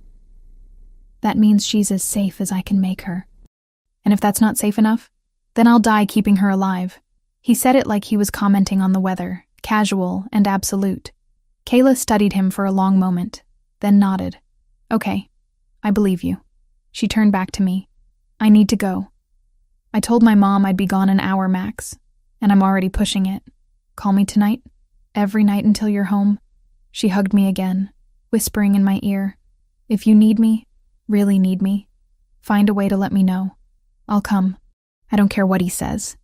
That means she's as safe as I can make her. And if that's not safe enough, then I'll die keeping her alive. He said it like he was commenting on the weather, casual and absolute. Kayla studied him for a long moment, then nodded. Okay, I believe you. She turned back to me. I need to go. I told my mom I'd be gone an hour max, and I'm already pushing it. Call me tonight? Every night until you're home?" She hugged me again, whispering in my ear, "If you need me, really need me, find a way to let me know. I'll come. I don't care what he says."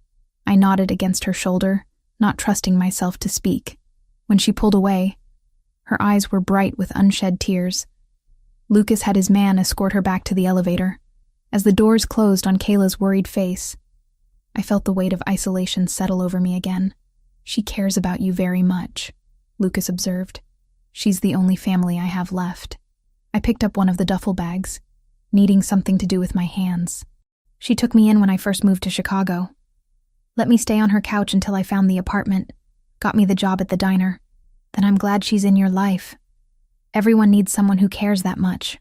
I nodded against her shoulder, not trusting myself to speak. When she pulled away, her eyes were bright with unshed tears. Lucas had his man escort her back to the elevator. As the doors closed on Kayla's worried face, I felt the weight of isolation settle over me again. "She cares about you very much," Lucas observed. "She's the only family I have left." I picked up one of the duffel bags, needing something to do with my hands. "She took me in when I first moved to Chicago. Let me stay on her couch until I found the apartment, got me the job at the diner. Then I'm glad she's in your life. Everyone needs someone who cares that much."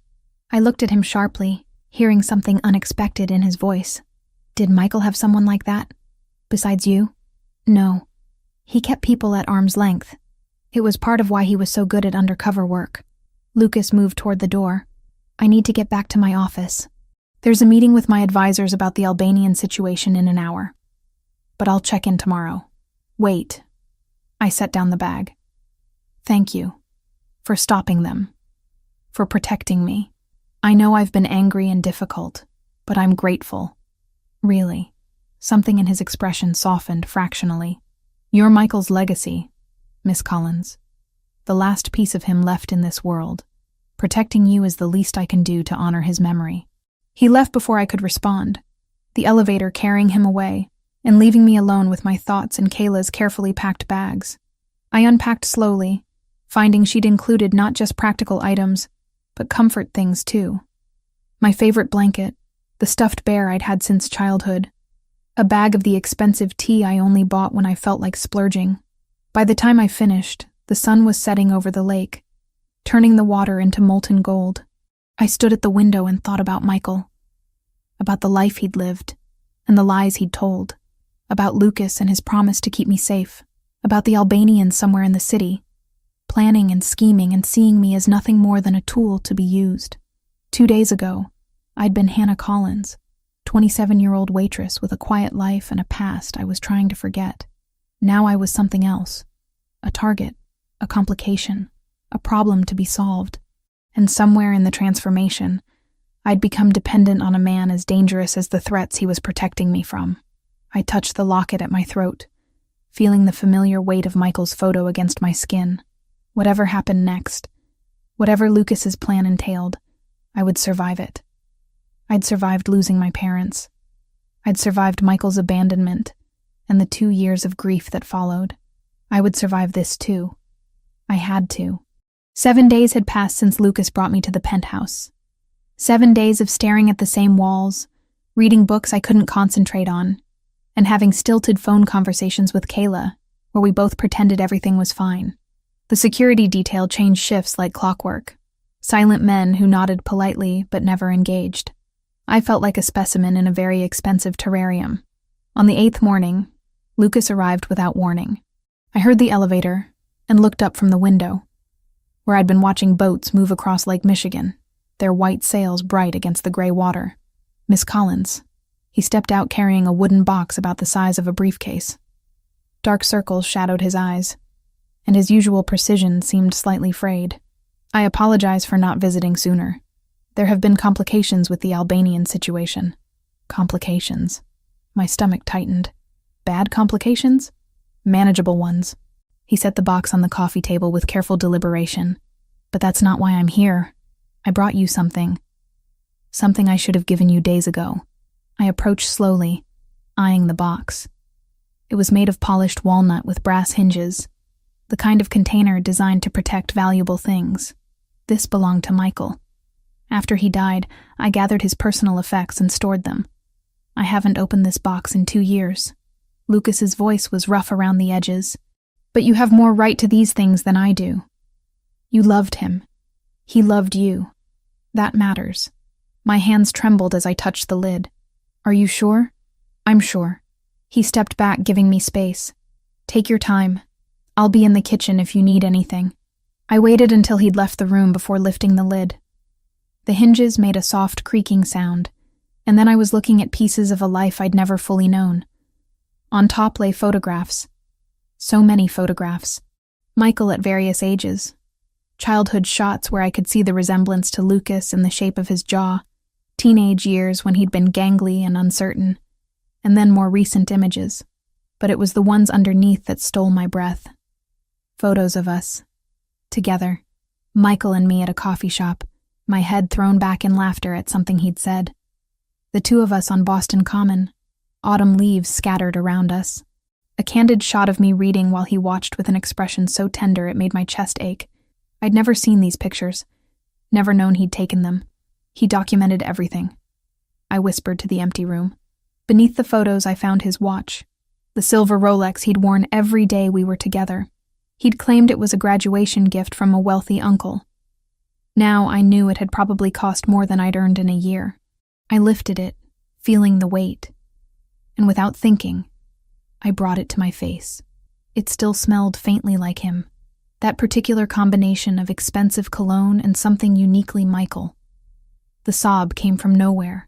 I looked at him sharply, hearing something unexpected in his voice. "Did Michael have someone like that? Besides you?" "No. He kept people at arm's length. It was part of why he was so good at undercover work." Lucas moved toward the door. "I need to get back to my office. There's a meeting with my advisors about the Albanian situation in an hour. But I'll check in tomorrow." "Wait." I set down the bag. "Thank you. For stopping them. For protecting me. I know I've been angry and difficult, but I'm grateful. Really." Something in his expression softened fractionally. "You're Michael's legacy, Miss Collins. The last piece of him left in this world. Protecting you is the least I can do to honor his memory." He left before I could respond, the elevator carrying him away and leaving me alone with my thoughts in Kayla's carefully packed bags. I unpacked slowly, finding she'd included not just practical items, but comfort things too. My favorite blanket, the stuffed bear I'd had since childhood, a bag of the expensive tea I only bought when I felt like splurging. By the time I finished, the sun was setting over the lake, turning the water into molten gold. I stood at the window and thought about Michael, about the life he'd lived, and the lies he'd told, about Lucas and his promise to keep me safe, about the Albanians somewhere in the city, planning and scheming and seeing me as nothing more than a tool to be used. 2 days ago, I'd been Hannah Collins, 27-year-old waitress with a quiet life and a past I was trying to forget. Now I was something else, a target, a complication, a problem to be solved. And somewhere in the transformation, I'd become dependent on a man as dangerous as the threats he was protecting me from. I touched the locket at my throat, feeling the familiar weight of Michael's photo against my skin. Whatever happened next, whatever Lucas's plan entailed, I would survive it. I'd survived losing my parents. I'd survived Michael's abandonment and the 2 years of grief that followed. I would survive this too. I had to. 7 days had passed since Lucas brought me to the penthouse. 7 days of staring at the same walls, reading books I couldn't concentrate on, and having stilted phone conversations with Kayla, where we both pretended everything was fine. The security detail changed shifts like clockwork. Silent men who nodded politely but never engaged. I felt like a specimen in a very expensive terrarium. On the 8th morning, Lucas arrived without warning. I heard the elevator and looked up from the window, where I'd been watching boats move across Lake Michigan, their white sails bright against the gray water. "Miss Collins." He stepped out carrying a wooden box about the size of a briefcase. Dark circles shadowed his eyes, and his usual precision seemed slightly frayed. "I apologize for not visiting sooner. There have been complications with the Albanian situation." Complications. My stomach tightened. Bad complications? Manageable ones. He set the box on the coffee table with careful deliberation. "But that's not why I'm here. I brought you something. Something I should have given you days ago." I approached slowly, eyeing the box. It was made of polished walnut with brass hinges, the kind of container designed to protect valuable things. This belonged to Michael. After he died, I gathered his personal effects and stored them. I haven't opened this box in 2 years. Lucas's voice was rough around the edges. "But you have more right to these things than I do. You loved him. He loved you. That matters." My hands trembled as I touched the lid. "Are you sure?" "I'm sure." He stepped back, giving me space. "Take your time. I'll be in the kitchen if you need anything." I waited until he'd left the room before lifting the lid. The hinges made a soft creaking sound, and then I was looking at pieces of a life I'd never fully known. On top lay photographs. So many photographs. Michael at various ages. Childhood shots where I could see the resemblance to Lucas in the shape of his jaw. Teenage years when he'd been gangly and uncertain. And then more recent images. But it was the ones underneath that stole my breath. Photos of us. Together. Michael and me at a coffee shop, my head thrown back in laughter at something he'd said. The two of us on Boston Common. Autumn leaves scattered around us. A candid shot of me reading while he watched with an expression so tender it made my chest ache. I'd never seen these pictures. Never known he'd taken them. He documented everything. I whispered to the empty room. Beneath the photos I found his watch. The silver Rolex he'd worn every day we were together. He'd claimed it was a graduation gift from a wealthy uncle. Now I knew it had probably cost more than I'd earned in a year. I lifted it, feeling the weight. And without thinking, I brought it to my face. It still smelled faintly like him. That particular combination of expensive cologne and something uniquely Michael. The sob came from nowhere,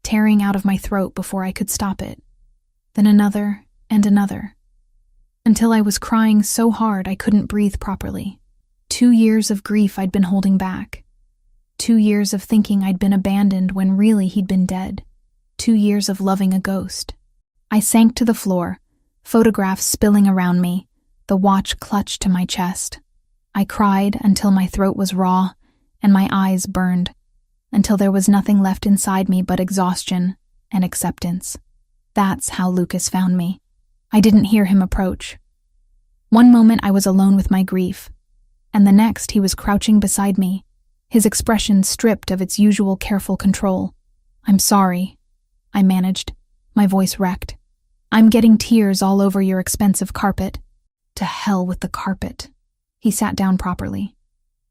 tearing out of my throat before I could stop it. Then another and another. Until I was crying so hard I couldn't breathe properly. 2 years of grief I'd been holding back. 2 years of thinking I'd been abandoned when really he'd been dead. 2 years of loving a ghost. I sank to the floor, photographs spilling around me, the watch clutched to my chest. I cried until my throat was raw and my eyes burned, until there was nothing left inside me but exhaustion and acceptance. That's how Lucas found me. I didn't hear him approach. One moment I was alone with my grief, and the next he was crouching beside me, his expression stripped of its usual careful control. "I'm sorry," I managed, my voice wrecked. "I'm getting tears all over your expensive carpet." To hell with the carpet. He sat down properly,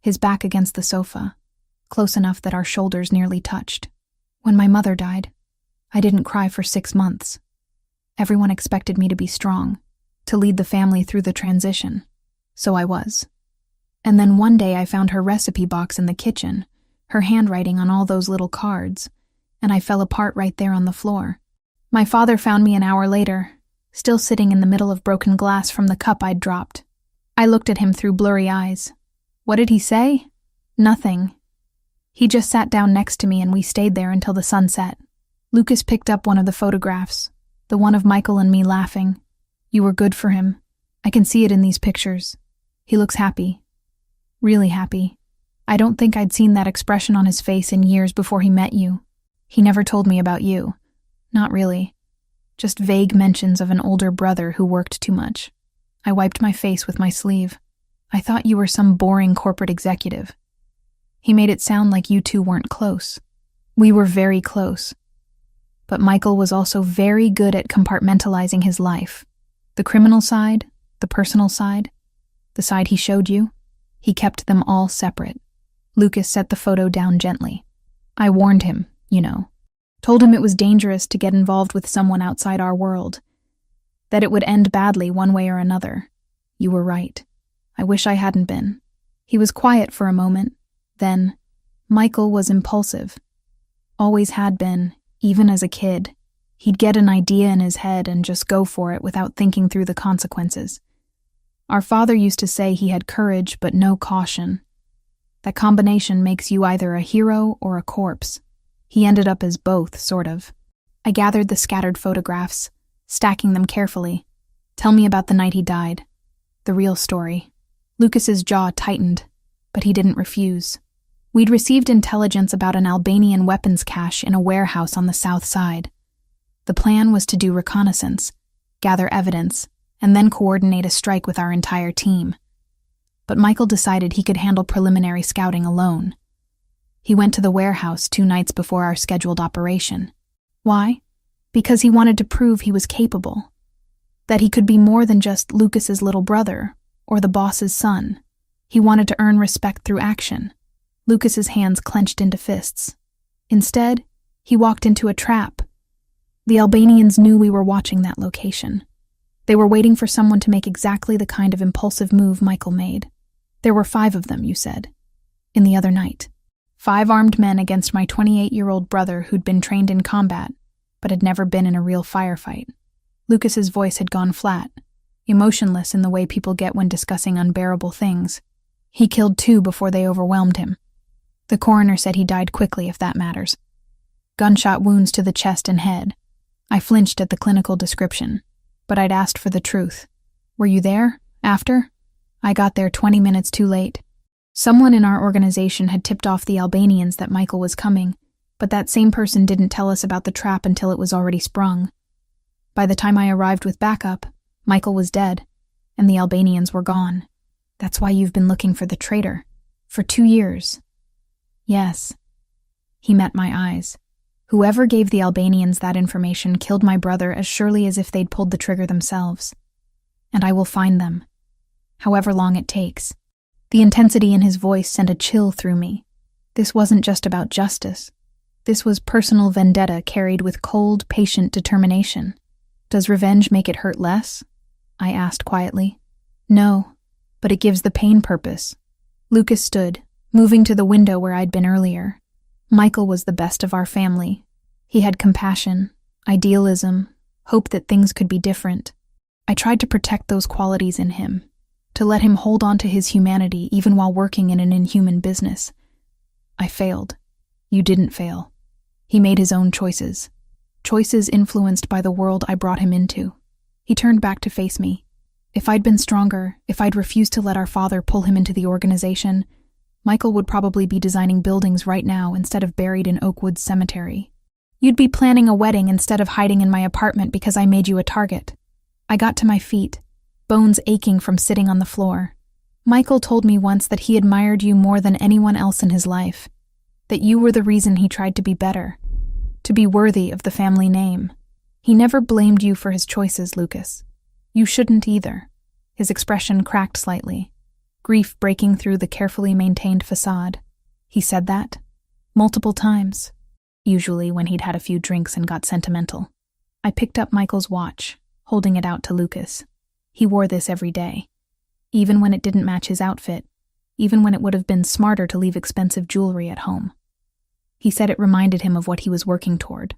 his back against the sofa, close enough that our shoulders nearly touched. When my mother died, I didn't cry for 6 months. Everyone expected me to be strong, to lead the family through the transition. So I was. And then one day I found her recipe box in the kitchen, her handwriting on all those little cards, and I fell apart right there on the floor. My father found me an hour later, still sitting in the middle of broken glass from the cup I'd dropped. I looked at him through blurry eyes. What did he say? Nothing. He just sat down next to me and we stayed there until the sun set. Lucas picked up one of the photographs, the one of Michael and me laughing. "You were good for him. I can see it in these pictures. He looks happy. Really happy. I don't think I'd seen that expression on his face in years before he met you. He never told me about you. Not really. Just vague mentions of an older brother who worked too much." I wiped my face with my sleeve. "I thought you were some boring corporate executive." He made it sound like you two weren't close. We were very close. But Michael was also very good at compartmentalizing his life. The criminal side, the personal side, the side he showed you, he kept them all separate. Lucas set the photo down gently. "I warned him, you know. Told him it was dangerous to get involved with someone outside our world. That it would end badly one way or another. You were right. I wish I hadn't been." He was quiet for a moment. Then, Michael was impulsive. Always had been, even as a kid. He'd get an idea in his head and just go for it without thinking through the consequences. Our father used to say he had courage but no caution. That combination makes you either a hero or a corpse. He ended up as both, sort of. I gathered the scattered photographs, stacking them carefully. "Tell me about the night he died. The real story." Lucas's jaw tightened, but he didn't refuse. We'd received intelligence about an Albanian weapons cache in a warehouse on the south side. The plan was to do reconnaissance, gather evidence, and then coordinate a strike with our entire team. But Michael decided he could handle preliminary scouting alone. He went to the warehouse 2 nights before our scheduled operation. Why? Because he wanted to prove he was capable. That he could be more than just Lucas's little brother or the boss's son. He wanted to earn respect through action. Lucas's hands clenched into fists. Instead, he walked into a trap. The Albanians knew we were watching that location. They were waiting for someone to make exactly the kind of impulsive move Michael made. There were 5 of them, you said, in the other night. 5 armed men against my 28-year-old brother who'd been trained in combat, but had never been in a real firefight. Lucas's voice had gone flat. emotionless in the way people get when discussing unbearable things. He killed 2 before they overwhelmed him. The coroner said he died quickly, if that matters. Gunshot wounds to the chest and head. I flinched at the clinical description, but I'd asked for the truth. Were you there? After? I got there 20 minutes too late. Someone in our organization had tipped off the Albanians that Michael was coming, but that same person didn't tell us about the trap until it was already sprung. By the time I arrived with backup, Michael was dead, and the Albanians were gone. That's why you've been looking for the traitor. For 2 years. Yes. He met my eyes. Whoever gave the Albanians that information killed my brother as surely as if they'd pulled the trigger themselves. And I will find them. However long it takes. The intensity in his voice sent a chill through me. This wasn't just about justice. This was personal vendetta carried with cold, patient determination. Does revenge make it hurt less? I asked quietly. No, but it gives the pain purpose. Lucas stood, moving to the window where I'd been earlier. Michael was the best of our family. He had compassion, idealism, hope that things could be different. I tried to protect those qualities in him, to let him hold on to his humanity even while working in an inhuman business. I failed. You didn't fail. He made his own choices. Choices influenced by the world I brought him into. He turned back to face me. If I'd been stronger, if I'd refused to let our father pull him into the organization, Michael would probably be designing buildings right now instead of buried in Oakwood Cemetery. You'd be planning a wedding instead of hiding in my apartment because I made you a target. I got to my feet, bones aching from sitting on the floor. Michael told me once that he admired you more than anyone else in his life, that you were the reason he tried to be better, to be worthy of the family name. He never blamed you for his choices, Lucas. You shouldn't either. His expression cracked slightly, grief breaking through the carefully maintained facade. He said that multiple times, usually when he'd had a few drinks and got sentimental. I picked up Michael's watch, holding it out to Lucas. He wore this every day, even when it didn't match his outfit, even when it would have been smarter to leave expensive jewelry at home. He said it reminded him of what he was working toward.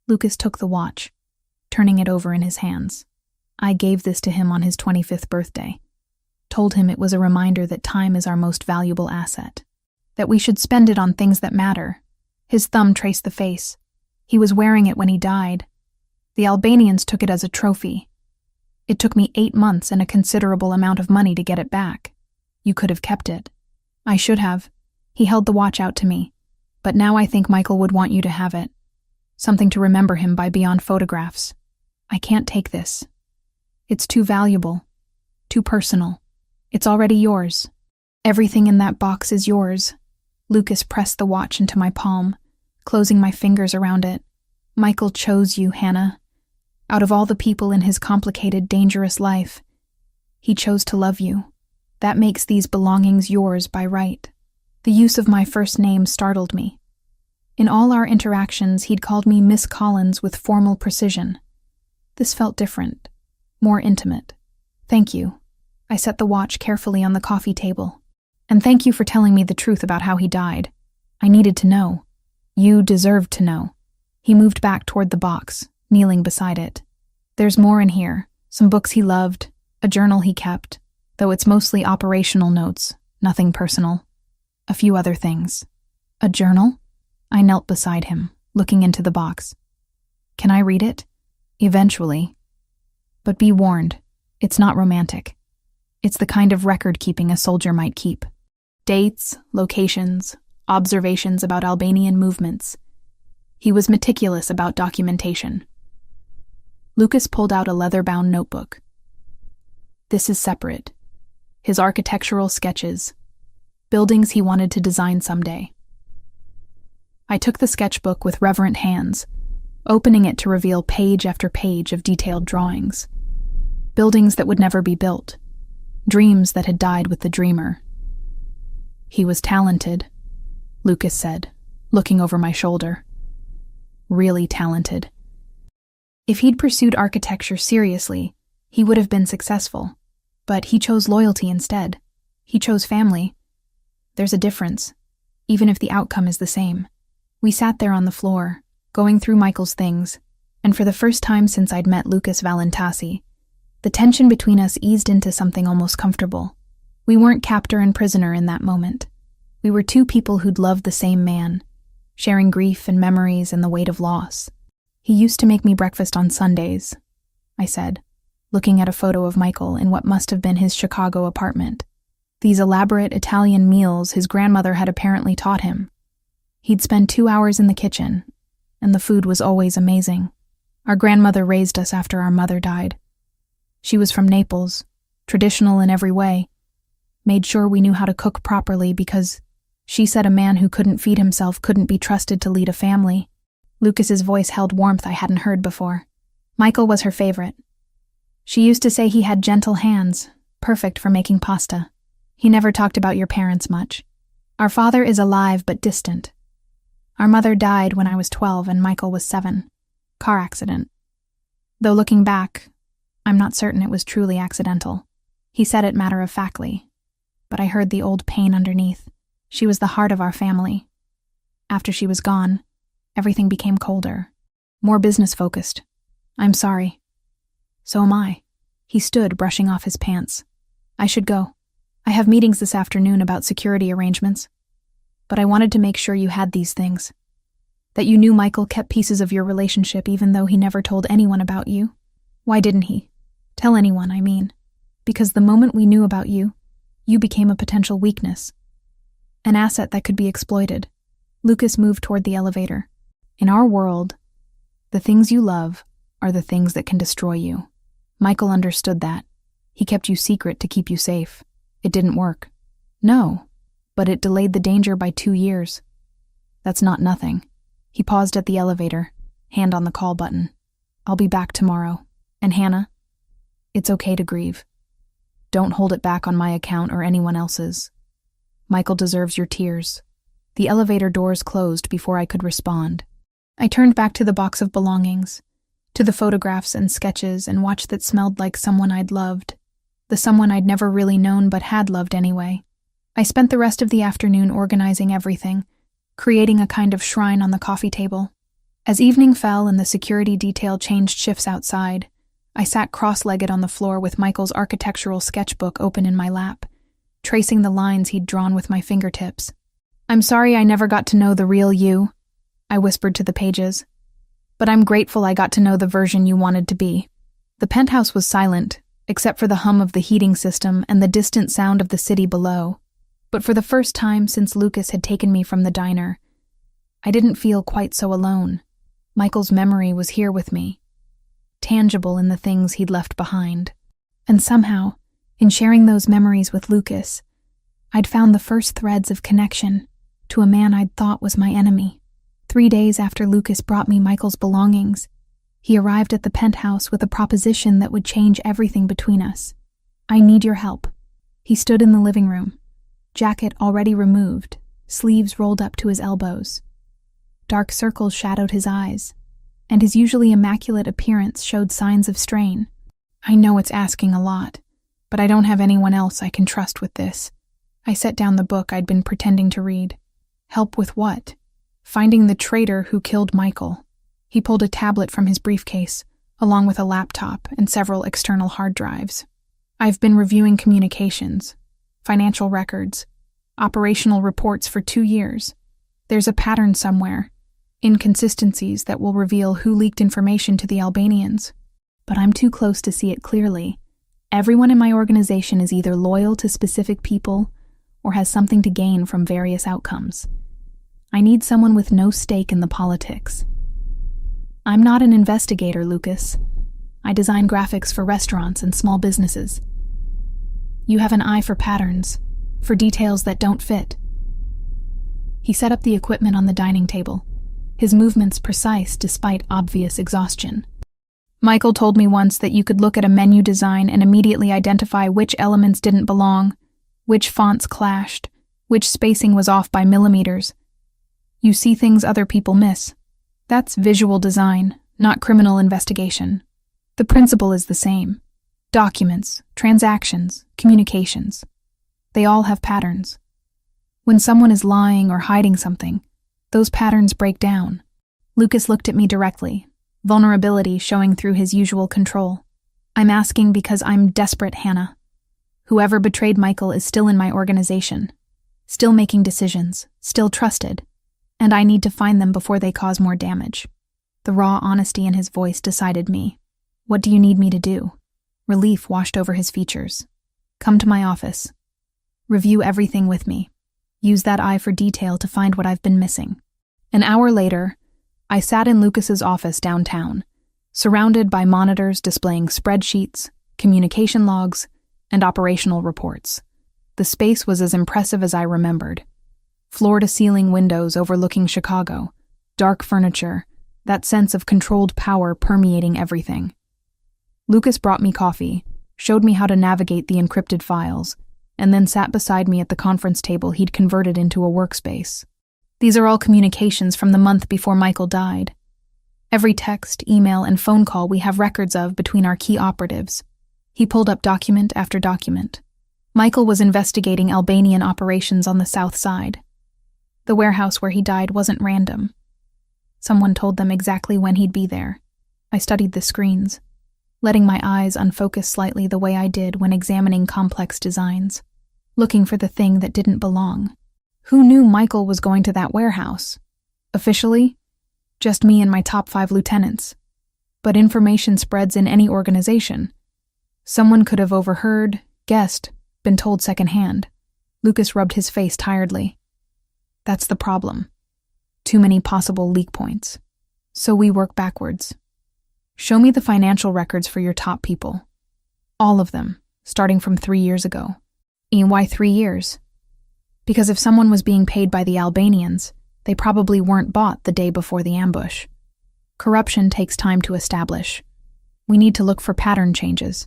Lucas took the watch, turning it over in his hands. I gave this to him on his 25th birthday. Told him it was a reminder that time is our most valuable asset, that we should spend it on things that matter. His thumb traced the face. He was wearing it when he died. The Albanians took it as a trophy. It took me 8 months and a considerable amount of money to get it back. You could have kept it. I should have. He held the watch out to me. But now I think Michael would want you to have it. Something to remember him by beyond photographs. I can't take this. It's too valuable. Too personal. It's already yours. Everything in that box is yours. Lucas pressed the watch into my palm, closing my fingers around it. Michael chose you, Hannah. Out of all the people in his complicated, dangerous life, he chose to love you. That makes these belongings yours by right. The use of my first name startled me. In all our interactions, he'd called me Miss Collins with formal precision. This felt different, more intimate. Thank you. I set the watch carefully on the coffee table. And thank you for telling me the truth about how he died. I needed to know. You deserved to know. He moved back toward the box, kneeling beside it. There's more in here. Some books he loved, a journal he kept, though it's mostly operational notes, nothing personal. A few other things. A journal? I knelt beside him, looking into the box. Can I read it? Eventually. But be warned, it's not romantic. It's the kind of record-keeping a soldier might keep. Dates, locations, observations about Albanian movements. He was meticulous about documentation. Lucas pulled out a leather-bound notebook. This is separate. His architectural sketches. Buildings he wanted to design someday. I took the sketchbook with reverent hands, opening it to reveal page after page of detailed drawings. Buildings that would never be built. Dreams that had died with the dreamer. He was talented, Lucas said, looking over my shoulder. Really talented. If he'd pursued architecture seriously, he would have been successful. But he chose loyalty instead. He chose family. There's a difference, even if the outcome is the same. We sat there on the floor, going through Michael's things, and for the first time since I'd met Lucas Valentasi, The tension between us eased into something almost comfortable. We weren't captor and prisoner in that moment. We were two people who'd loved the same man, sharing grief and memories and the weight of loss. "He used to make me breakfast on Sundays," I said, looking at a photo of Michael in what must have been his Chicago apartment. These elaborate Italian meals his grandmother had apparently taught him. He'd spend 2 hours in the kitchen, and the food was always amazing. Our grandmother raised us after our mother died. She was from Naples, traditional in every way, made sure we knew how to cook properly because she said a man who couldn't feed himself couldn't be trusted to lead a family. Lucas's voice held warmth I hadn't heard before. Michael was her favorite. She used to say he had gentle hands, perfect for making pasta. He never talked about your parents much. Our father is alive but distant. Our mother died when I was 12 and Michael was 7. Car accident. Though looking back, I'm not certain it was truly accidental. He said it matter-of-factly, but I heard the old pain underneath. She was the heart of our family. After she was gone, everything became colder, more business-focused. I'm sorry. So am I. He stood, brushing off his pants. I should go. I have meetings this afternoon about security arrangements. But I wanted to make sure you had these things. That you knew Michael kept pieces of your relationship even though he never told anyone about you. Why didn't he? Tell anyone, I mean. Because the moment we knew about you, you became a potential weakness. An asset that could be exploited. Lucas moved toward the elevator. In our world, the things you love are the things that can destroy you. Michael understood that. He kept you secret to keep you safe. It didn't work. No, but it delayed the danger by 2 years. That's not nothing. He paused at the elevator, hand on the call button. I'll be back tomorrow. And Hannah, it's okay to grieve. Don't hold it back on my account or anyone else's. Michael deserves your tears. The elevator doors closed before I could respond. I turned back to the box of belongings, to the photographs and sketches and watch that smelled like someone I'd loved, the someone I'd never really known but had loved anyway. I spent the rest of the afternoon organizing everything, creating a kind of shrine on the coffee table. As evening fell and the security detail changed shifts outside, I sat cross-legged on the floor with Michael's architectural sketchbook open in my lap, tracing the lines he'd drawn with my fingertips. I'm sorry I never got to know the real you, I whispered to the pages. But I'm grateful I got to know the version you wanted to be. The penthouse was silent, except for the hum of the heating system and the distant sound of the city below. But for the first time since Lucas had taken me from the diner, I didn't feel quite so alone. Michael's memory was here with me, tangible in the things he'd left behind. And somehow, in sharing those memories with Lucas, I'd found the first threads of connection to a man I'd thought was my enemy. 3 days after Lucas brought me Michael's belongings, he arrived at the penthouse with a proposition that would change everything between us. I need your help. He stood in the living room, jacket already removed, sleeves rolled up to his elbows. Dark circles shadowed his eyes, and his usually immaculate appearance showed signs of strain. I know it's asking a lot, but I don't have anyone else I can trust with this. I set down the book I'd been pretending to read. Help with what? Finding the traitor who killed Michael. He pulled a tablet from his briefcase, along with a laptop and several external hard drives. I've been reviewing communications, financial records, operational reports for 2 years. There's a pattern somewhere, inconsistencies that will reveal who leaked information to the Albanians. But I'm too close to see it clearly. Everyone in my organization is either loyal to specific people or has something to gain from various outcomes. I need someone with no stake in the politics. I'm not an investigator, Lucas. I design graphics for restaurants and small businesses. You have an eye for patterns, for details that don't fit. He set up the equipment on the dining table, his movements precise despite obvious exhaustion. Michael told me once that you could look at a menu design and immediately identify which elements didn't belong, which fonts clashed, which spacing was off by millimeters. You see things other people miss. That's visual design, not criminal investigation. The principle is the same. Documents, transactions, communications. They all have patterns. When someone is lying or hiding something, those patterns break down. Lucas looked at me directly, vulnerability showing through his usual control. I'm asking because I'm desperate, Hannah. Whoever betrayed Michael is still in my organization, still making decisions, still trusted, and I need to find them before they cause more damage. The raw honesty in his voice decided me. What do you need me to do? Relief washed over his features. Come to my office. Review everything with me. Use that eye for detail to find what I've been missing. An hour later, I sat in Lucas's office downtown, surrounded by monitors displaying spreadsheets, communication logs, and operational reports. The space was as impressive as I remembered. Floor-to-ceiling windows overlooking Chicago, dark furniture, that sense of controlled power permeating everything. Lucas brought me coffee, showed me how to navigate the encrypted files, and then sat beside me at the conference table he'd converted into a workspace. These are all communications from the month before Michael died. Every text, email, and phone call we have records of between our key operatives. He pulled up document after document. Michael was investigating Albanian operations on the south side. The warehouse where he died wasn't random. Someone told them exactly when he'd be there. I studied the screens, letting my eyes unfocus slightly the way I did when examining complex designs, looking for the thing that didn't belong. Who knew Michael was going to that warehouse? Officially, just me and my top 5 lieutenants. But information spreads in any organization. Someone could have overheard, guessed, been told secondhand. Lucas rubbed his face tiredly. That's the problem. Too many possible leak points. So we work backwards. Show me the financial records for your top people. All of them, starting from 3 years ago. And why 3 years? Because if someone was being paid by the Albanians, they probably weren't bought the day before the ambush. Corruption takes time to establish. We need to look for pattern changes,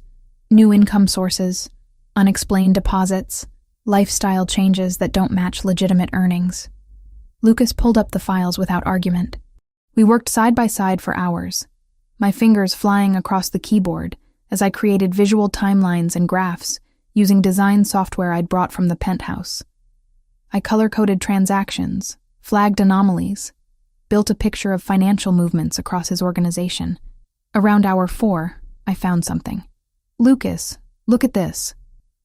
new income sources, unexplained deposits, lifestyle changes that don't match legitimate earnings. Lucas pulled up the files without argument. We worked side by side for hours, my fingers flying across the keyboard as I created visual timelines and graphs using design software I'd brought from the penthouse. I color-coded transactions, flagged anomalies, built a picture of financial movements across his organization. Around hour 4, I found something. Lucas, look at this.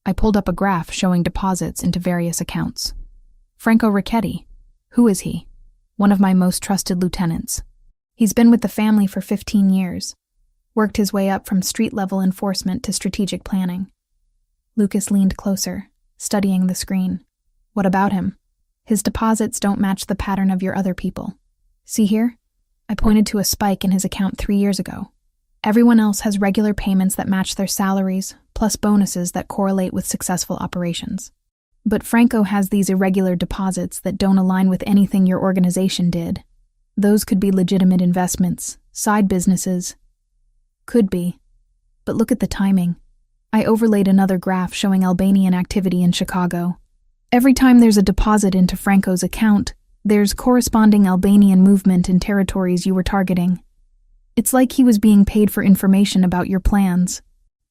I pulled up a graph showing deposits into various accounts. Franco Ricchetti. Who is he? One of my most trusted lieutenants. He's been with the family for 15 years, worked his way up from street-level enforcement to strategic planning. Lucas leaned closer, studying the screen. What about him? His deposits don't match the pattern of your other people. See here? I pointed to a spike in his account 3 years ago. Everyone else has regular payments that match their salaries, plus bonuses that correlate with successful operations. But Franco has these irregular deposits that don't align with anything your organization did. Those could be legitimate investments, side businesses. Could be. But look at the timing. I overlaid another graph showing Albanian activity in Chicago. Every time there's a deposit into Franco's account, there's corresponding Albanian movement in territories you were targeting. It's like he was being paid for information about your plans.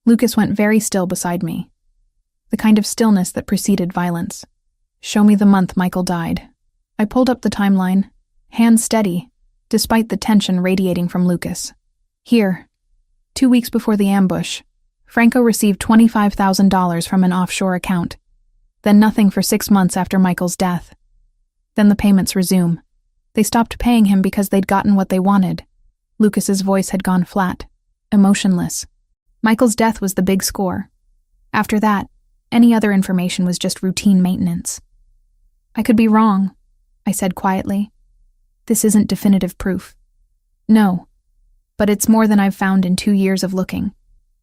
Lucas went very still beside me. The kind of stillness that preceded violence. Show me the month Michael died. I pulled up the timeline, hands steady, despite the tension radiating from Lucas. Here, 2 weeks before the ambush, Franco received $25,000 from an offshore account. Then nothing for 6 months after Michael's death. Then the payments resume. They stopped paying him because they'd gotten what they wanted. Lucas's voice had gone flat, emotionless. Michael's death was the big score. After that, any other information was just routine maintenance. I could be wrong, I said quietly. This isn't definitive proof. No, but it's more than I've found in 2 years of looking.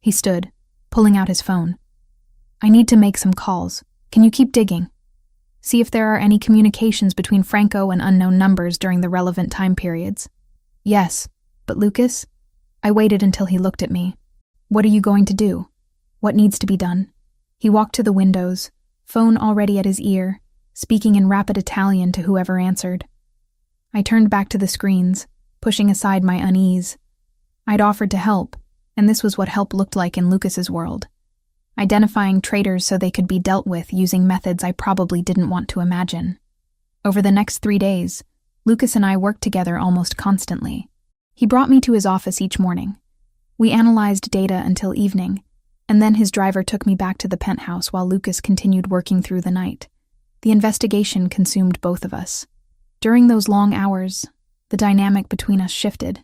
He stood, pulling out his phone. I need to make some calls. Can you keep digging? See if there are any communications between Franco and unknown numbers during the relevant time periods. Yes, but Lucas? I waited until he looked at me. What are you going to do? What needs to be done? He walked to the windows, phone already at his ear, speaking in rapid Italian to whoever answered. I turned back to the screens, pushing aside my unease. I'd offered to help, and this was what help looked like in Lucas's world. Identifying traitors so they could be dealt with using methods I probably didn't want to imagine. Over the next 3 days, Lucas and I worked together almost constantly. He brought me to his office each morning. We analyzed data until evening, and then his driver took me back to the penthouse while Lucas continued working through the night. The investigation consumed both of us. During those long hours, the dynamic between us shifted.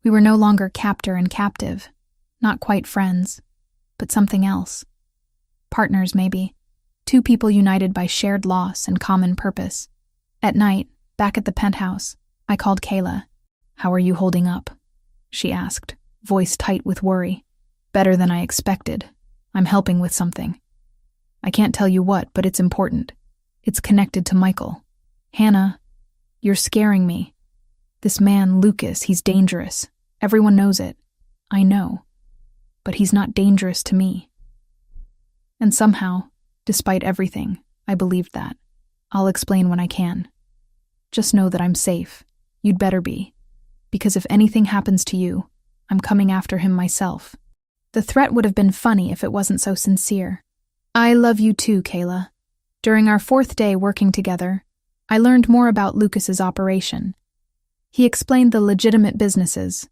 We were no longer captor and captive, not quite friends, but something else. Partners, maybe. Two people united by shared loss and common purpose. At night, back at the penthouse, I called Kayla. "How are you holding up?" she asked, voice tight with worry. "Better than I expected. I'm helping with something. I can't tell you what, but it's important. It's connected to Michael." "Hannah, you're scaring me. This man, Lucas, he's dangerous. Everyone knows it. I know. But he's not dangerous to me." And somehow, despite everything, I believed that. "I'll explain when I can. Just know that I'm safe. You'd better be. Because if anything happens to you, I'm coming after him myself." The threat would have been funny if it wasn't so sincere. "I love you too, Kayla." During our 4th day working together, I learned more about Lucas's operation. He explained the legitimate businesses: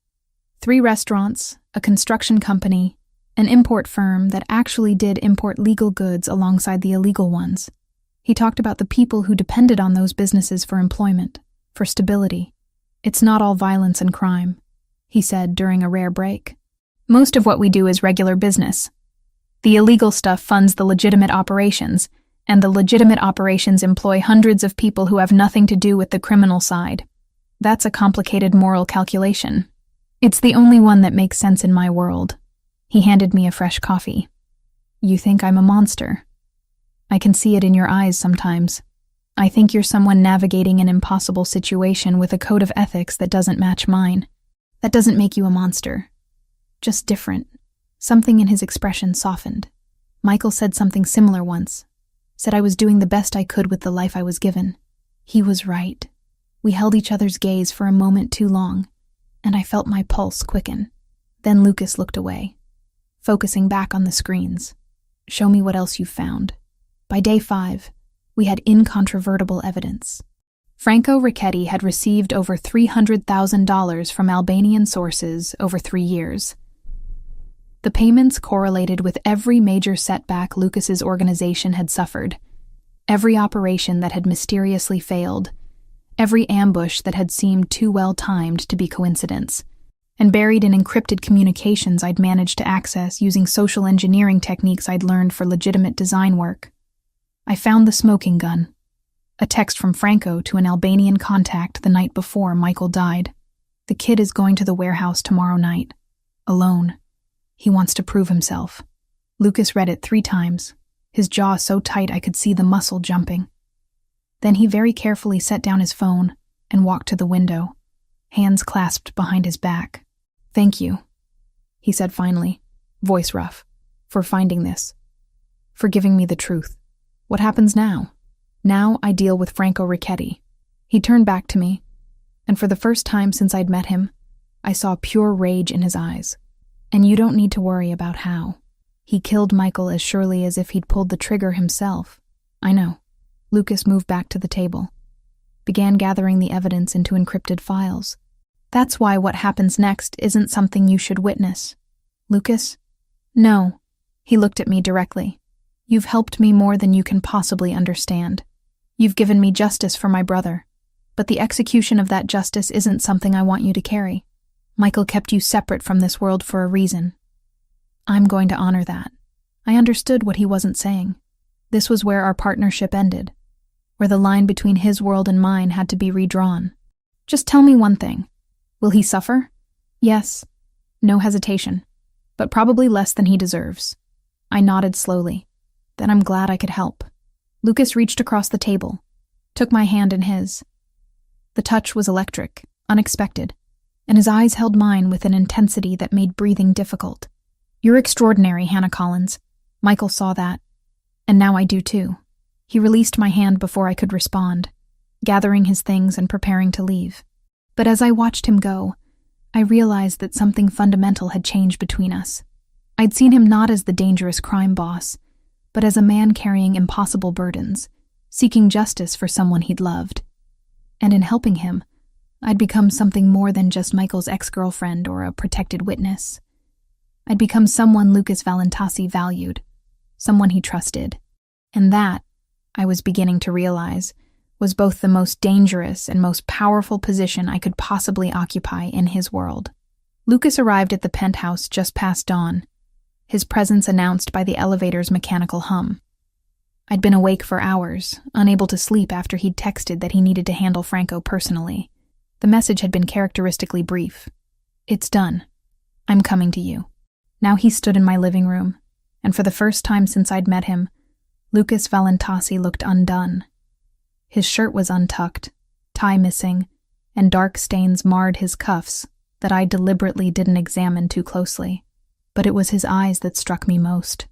3 restaurants, a construction company, an import firm that actually did import legal goods alongside the illegal ones. He talked about the people who depended on those businesses for employment, for stability. "It's not all violence and crime," he said during a rare break. "Most of what we do is regular business. The illegal stuff funds the legitimate operations, and the legitimate operations employ hundreds of people who have nothing to do with the criminal side. That's a complicated moral calculation. It's the only one that makes sense in my world." He handed me a fresh coffee. "You think I'm a monster? I can see it in your eyes sometimes. I think you're someone navigating an impossible situation with a code of ethics that doesn't match mine. That doesn't make you a monster. Just different." Something in his expression softened. "Michael said something similar once. Said I was doing the best I could with the life I was given. He was right." We held each other's gaze for a moment too long, and I felt my pulse quicken. Then Lucas looked away, focusing back on the screens. "Show me what else you've found." By day 5, we had incontrovertible evidence. Franco Ricchetti had received over $300,000 from Albanian sources over 3 years. The payments correlated with every major setback Lucas's organization had suffered, every operation that had mysteriously failed, every ambush that had seemed too well timed to be coincidence, and buried in encrypted communications I'd managed to access using social engineering techniques I'd learned for legitimate design work. I found the smoking gun, a text from Franco to an Albanian contact the night before Michael died. "The kid is going to the warehouse tomorrow night, alone. He wants to prove himself." Lucas read it 3 times, his jaw so tight I could see the muscle jumping. Then he very carefully set down his phone and walked to the window, hands clasped behind his back. "Thank you," he said finally, voice rough, "for finding this, for giving me the truth. What happens now? Now I deal with Franco Ricchetti." He turned back to me, and for the first time since I'd met him, I saw pure rage in his eyes. "And you don't need to worry about how. He killed Michael as surely as if he'd pulled the trigger himself." "I know." Lucas moved back to the table, began gathering the evidence into encrypted files. "That's why what happens next isn't something you should witness." "Lucas?" "No." He looked at me directly. "You've helped me more than you can possibly understand. You've given me justice for my brother, but the execution of that justice isn't something I want you to carry. Michael kept you separate from this world for a reason. I'm going to honor that." I understood what he wasn't saying. This was where our partnership ended, where the line between his world and mine had to be redrawn. "Just tell me one thing. Will he suffer?" "Yes." No hesitation, but probably less than he deserves. I nodded slowly. "Then I'm glad I could help." Lucas reached across the table, took my hand in his. The touch was electric, unexpected, and his eyes held mine with an intensity that made breathing difficult. "You're extraordinary, Hannah Collins." Michael saw that, and now I do too. He released my hand before I could respond, gathering his things and preparing to leave. But as I watched him go, I realized that something fundamental had changed between us. I'd seen him not as the dangerous crime boss, but as a man carrying impossible burdens, seeking justice for someone he'd loved. And in helping him, I'd become something more than just Michael's ex-girlfriend or a protected witness. I'd become someone Lucas Valentasi valued, someone he trusted. And that, I was beginning to realize, was both the most dangerous and most powerful position I could possibly occupy in his world. Lucas arrived at the penthouse just past dawn, his presence announced by the elevator's mechanical hum. I'd been awake for hours, unable to sleep after he'd texted that he needed to handle Franco personally. The message had been characteristically brief. "It's done. I'm coming to you." Now he stood in my living room, and for the first time since I'd met him, Lucas Valentasi looked undone. His shirt was untucked, tie missing, and dark stains marred his cuffs that I deliberately didn't examine too closely. But it was his eyes that struck me most.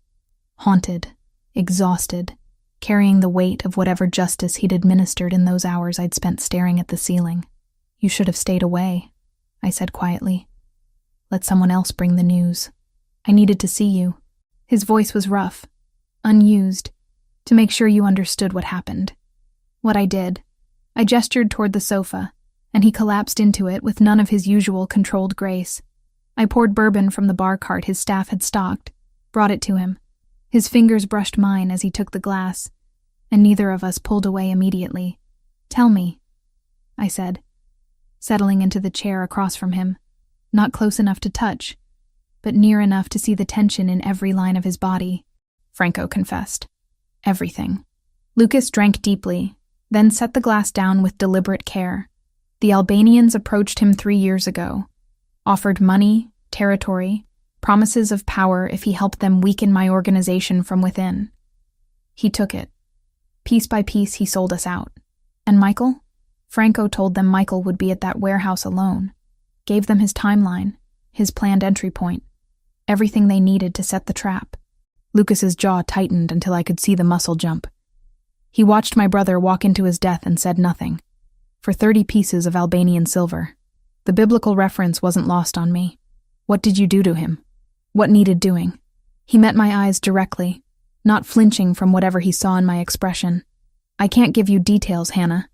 Haunted, exhausted, carrying the weight of whatever justice he'd administered in those hours I'd spent staring at the ceiling. "You should have stayed away," I said quietly. "Let someone else bring the news. I needed to see you." His voice was rough, unused, to make sure you understood what happened. What I did. I gestured toward the sofa, and he collapsed into it with none of his usual controlled grace. I poured bourbon from the bar cart his staff had stocked, brought it to him. His fingers brushed mine as he took the glass, and neither of us pulled away immediately. "Tell me," I said, settling into the chair across from him, not close enough to touch, but near enough to see the tension in every line of his body. Franco confessed. Everything. Lucas drank deeply, then set the glass down with deliberate care. The Albanians approached him 3 years ago, offered money, territory, promises of power if he helped them weaken my organization from within. He took it. Piece by piece, he sold us out. And Michael? Franco told them Michael would be at that warehouse alone, gave them his timeline, his planned entry point, everything they needed to set the trap. Lucas's jaw tightened until I could see the muscle jump. He watched my brother walk into his death and said nothing. For 30 pieces of Albanian silver. The biblical reference wasn't lost on me. What did you do to him? What needed doing? He met my eyes directly, not flinching from whatever he saw in my expression. "I can't give you details, Hannah.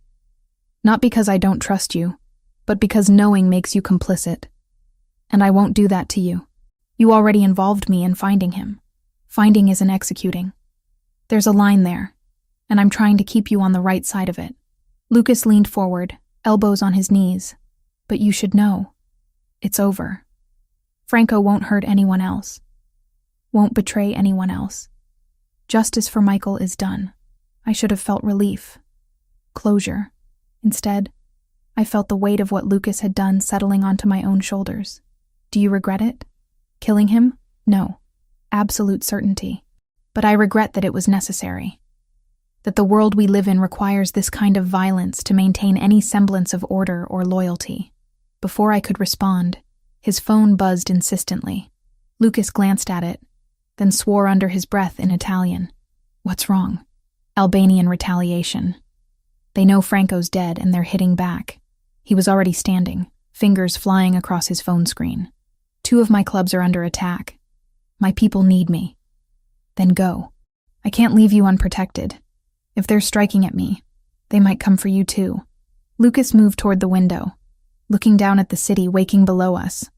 Not because I don't trust you, but because knowing makes you complicit. And I won't do that to you. You already involved me in finding him. Finding isn't executing. There's a line there, and I'm trying to keep you on the right side of it." Lucas leaned forward, elbows on his knees. "But you should know. It's over. Franco won't hurt anyone else. Won't betray anyone else. Justice for Michael is done." I should have felt relief. Closure. Instead, I felt the weight of what Lucas had done settling onto my own shoulders. Do you regret it? Killing him? No. Absolute certainty. But I regret that it was necessary. That the world we live in requires this kind of violence to maintain any semblance of order or loyalty. Before I could respond, his phone buzzed insistently. Lucas glanced at it, then swore under his breath in Italian. What's wrong? Albanian retaliation. They know Franco's dead and they're hitting back. He was already standing, fingers flying across his phone screen. 2 of my clubs are under attack. My people need me. Then go. I can't leave you unprotected. If they're striking at me, they might come for you too. Lucas moved toward the window, looking down at the city waking below us.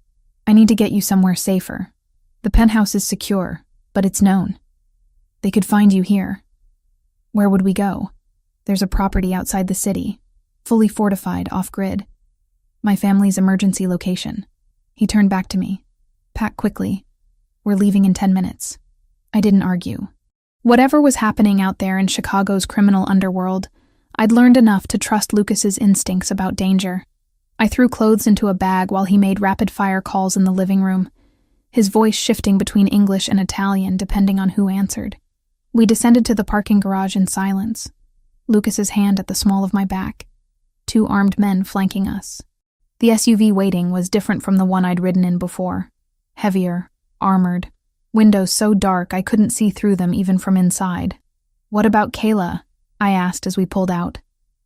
I need to get you somewhere safer. The penthouse is secure, but it's known. They could find you here. Where would we go? There's a property outside the city, fully fortified, off-grid. My family's emergency location. He turned back to me. Pack quickly. We're leaving in 10 minutes. I didn't argue. Whatever was happening out there in Chicago's criminal underworld, I'd learned enough to trust Lucas's instincts about danger. I threw clothes into a bag while he made rapid-fire calls in the living room, his voice shifting between English and Italian depending on who answered. We descended to the parking garage in silence, Lucas's hand at the small of my back, 2 armed men flanking us. The SUV waiting was different from the one I'd ridden in before. Heavier, armored, windows so dark I couldn't see through them even from inside. "What about Kayla?" I asked as we pulled out.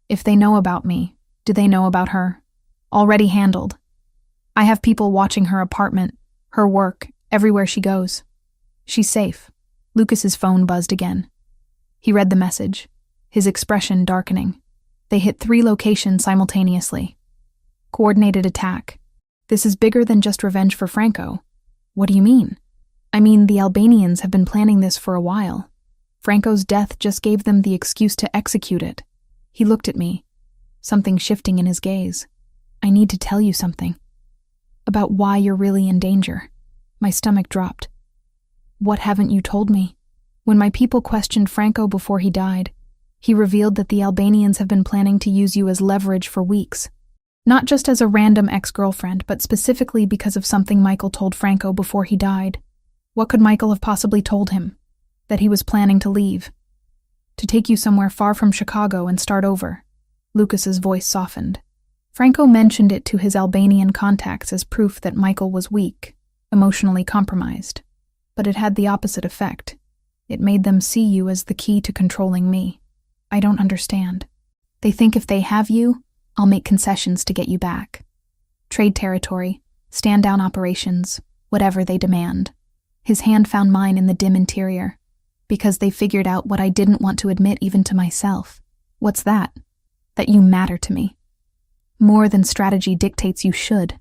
"If they know about me, do they know about her?" "Already handled. I have people watching her apartment, her work, everywhere she goes. She's safe." Lucas's phone buzzed again. He read the message, his expression darkening. They hit 3 locations simultaneously. Coordinated attack. This is bigger than just revenge for Franco. What do you mean? I mean, the Albanians have been planning this for a while. Franco's death just gave them the excuse to execute it. He looked at me, something shifting in his gaze. I need to tell you something. About why you're really in danger. My stomach dropped. What haven't you told me? When my people questioned Franco before he died, he revealed that the Albanians have been planning to use you as leverage for weeks. Not just as a random ex-girlfriend, but specifically because of something Michael told Franco before he died. What could Michael have possibly told him? That he was planning to leave. To take you somewhere far from Chicago and start over. Lucas's voice softened. Franco mentioned it to his Albanian contacts as proof that Michael was weak, emotionally compromised. But it had the opposite effect. It made them see you as the key to controlling me. I don't understand. They think if they have you, I'll make concessions to get you back. Trade territory, stand-down operations, whatever they demand. His hand found mine in the dim interior. Because they figured out what I didn't want to admit even to myself. What's that? That you matter to me. More than strategy dictates you should.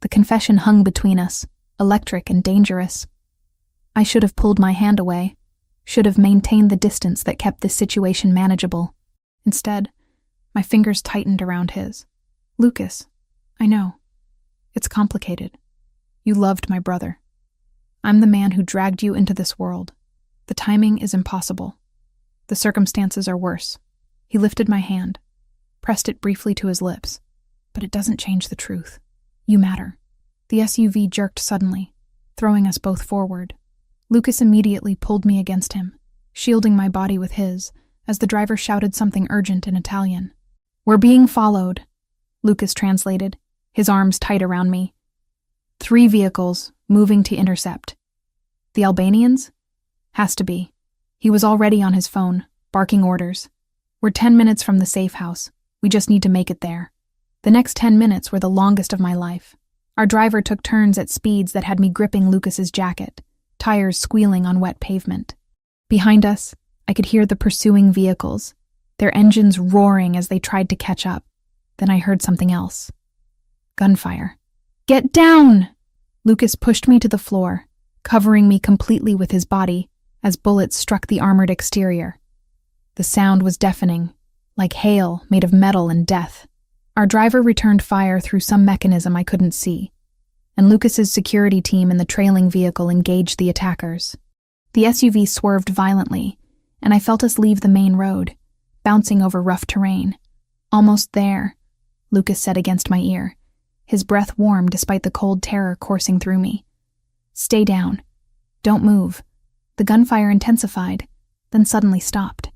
The confession hung between us, electric and dangerous. I should have pulled my hand away, should have maintained the distance that kept this situation manageable. Instead, my fingers tightened around his. Lucas, I know. It's complicated. You loved my brother. I'm the man who dragged you into this world. The timing is impossible. The circumstances are worse. He lifted my hand, pressed it briefly to his lips. But it doesn't change the truth. You matter. The SUV jerked suddenly, throwing us both forward. Lucas immediately pulled me against him, shielding my body with his, as the driver shouted something urgent in Italian. We're being followed, Lucas translated, his arms tight around me. 3 vehicles, moving to intercept. The Albanians? Has to be. He was already on his phone, barking orders. We're 10 minutes from the safe house. We just need to make it there. The next 10 minutes were the longest of my life. Our driver took turns at speeds that had me gripping Lucas's jacket, tires squealing on wet pavement. Behind us, I could hear the pursuing vehicles, their engines roaring as they tried to catch up. Then I heard something else. Gunfire. Get down! Lucas pushed me to the floor, covering me completely with his body as bullets struck the armored exterior. The sound was deafening, like hail made of metal and death. Our driver returned fire through some mechanism I couldn't see, and Lucas's security team in the trailing vehicle engaged the attackers. The SUV swerved violently, and I felt us leave the main road, bouncing over rough terrain. Almost there, Lucas said against my ear, his breath warm despite the cold terror coursing through me. Stay down. Don't move. The gunfire intensified, then suddenly stopped.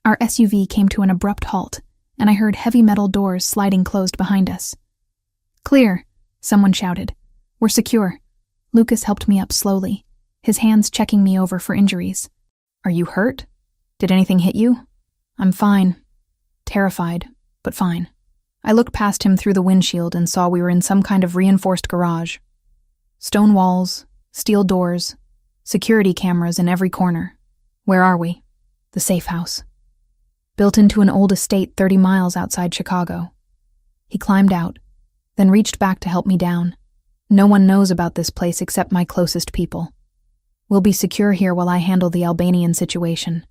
Our SUV came to an abrupt halt, and I heard heavy metal doors sliding closed behind us. Clear, someone shouted. We're secure. Lucas helped me up slowly, his hands checking me over for injuries. Are you hurt? Did anything hit you? I'm fine. Terrified, but fine. I looked past him through the windshield and saw we were in some kind of reinforced garage. Stone walls, steel doors, security cameras in every corner. Where are we? The safe house. Built into an old estate 30 miles outside Chicago. He climbed out, then reached back to help me down. No one knows about this place except my closest people. We'll be secure here while I handle the Albanian situation.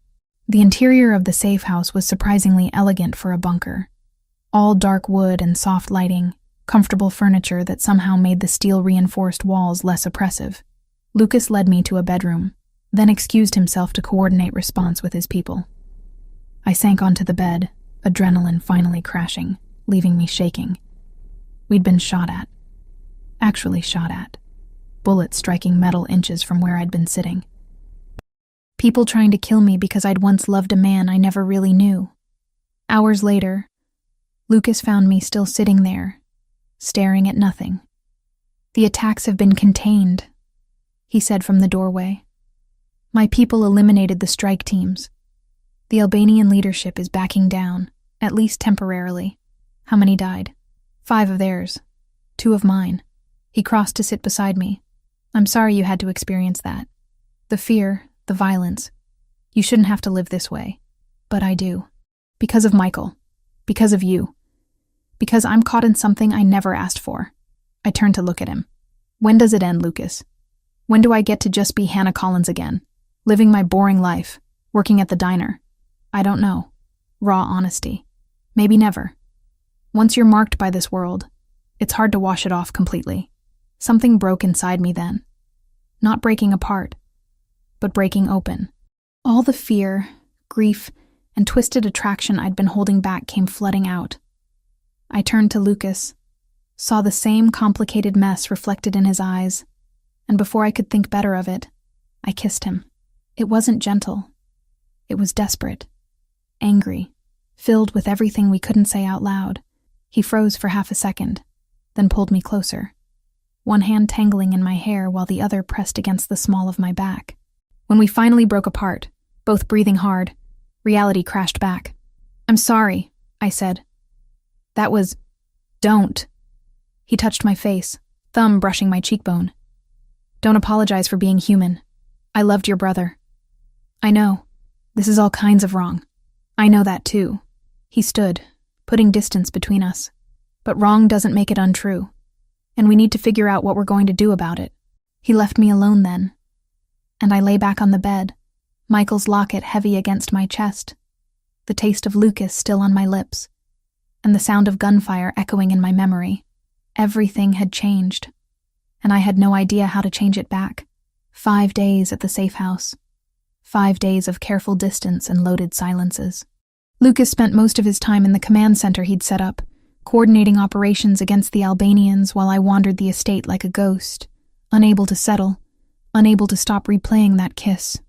The interior of the safe house was surprisingly elegant for a bunker. All dark wood and soft lighting, comfortable furniture that somehow made the steel-reinforced walls less oppressive. Lucas led me to a bedroom, then excused himself to coordinate response with his people. I sank onto the bed, adrenaline finally crashing, leaving me shaking. We'd been shot at. Actually shot at. Bullets striking metal inches from where I'd been sitting. People trying to kill me because I'd once loved a man I never really knew. Hours later, Lucas found me still sitting there, staring at nothing. The attacks have been contained, he said from the doorway. My people eliminated the strike teams. The Albanian leadership is backing down, at least temporarily. How many died? 5 of theirs. 2 of mine. He crossed to sit beside me. I'm sorry you had to experience that. The fear, the violence. You shouldn't have to live this way. But I do. Because of Michael. Because of you. Because I'm caught in something I never asked for. I turned to look at him. When does it end, Lucas? When do I get to just be Hannah Collins again? Living my boring life, working at the diner? I don't know. Raw honesty. Maybe never. Once you're marked by this world, it's hard to wash it off completely. Something broke inside me then. Not breaking apart, but breaking open. All the fear, grief, and twisted attraction I'd been holding back came flooding out. I turned to Lucas, saw the same complicated mess reflected in his eyes, and before I could think better of it, I kissed him. It wasn't gentle. It was desperate, angry, filled with everything we couldn't say out loud. He froze for half a second, then pulled me closer, one hand tangling in my hair while the other pressed against the small of my back. When we finally broke apart, both breathing hard, reality crashed back. "I'm sorry," I said. "That was... don't." He touched my face, thumb brushing my cheekbone. "Don't apologize for being human. I loved your brother." "I know. This is all kinds of wrong. I know that too." He stood, putting distance between us. "But wrong doesn't make it untrue. And we need to figure out what we're going to do about it." He left me alone then, and I lay back on the bed, Michael's locket heavy against my chest, the taste of Lucas still on my lips, and the sound of gunfire echoing in my memory. Everything had changed, and I had no idea how to change it back. 5 days at the safe house. 5 days of careful distance and loaded silences. Lucas spent most of his time in the command center he'd set up, coordinating operations against the Albanians while I wandered the estate like a ghost, unable to settle, unable to stop replaying that kiss.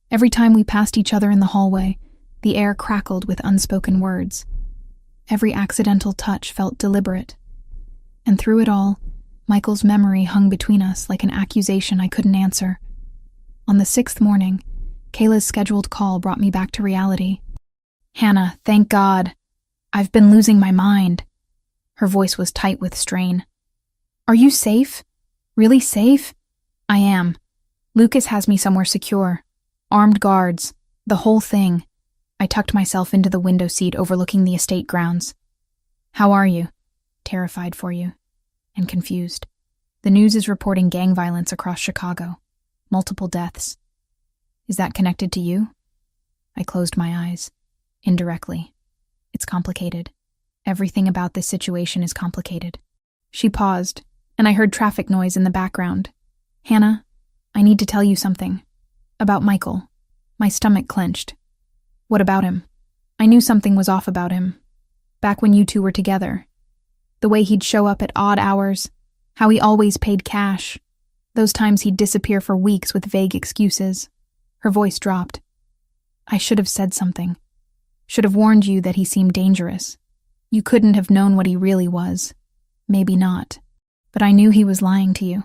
Every time we passed each other in the hallway, the air crackled with unspoken words. Every accidental touch felt deliberate. And through it all, Michael's memory hung between us like an accusation I couldn't answer. On the 6th morning, Kayla's scheduled call brought me back to reality. "Hannah, thank God. I've been losing my mind." Her voice was tight with strain. "Are you safe? Really safe?" "I am. Lucas has me somewhere secure. Armed guards. The whole thing." I tucked myself into the window seat overlooking the estate grounds. "How are you?" "Terrified for you. And confused. The news is reporting gang violence across Chicago. Multiple deaths. Is that connected to you?" I closed my eyes. Indirectly. It's complicated. Everything about this situation is complicated. She paused, and I heard traffic noise in the background. "Hannah, I need to tell you something. About Michael." My stomach clenched. "What about him?" I knew something was off about him. Back when you two were together. The way he'd show up at odd hours, how he always paid cash, those times he'd disappear for weeks with vague excuses. Her voice dropped. "I should have said something. Should have warned you that he seemed dangerous. You couldn't have known what he really was. Maybe not. But I knew he was lying to you.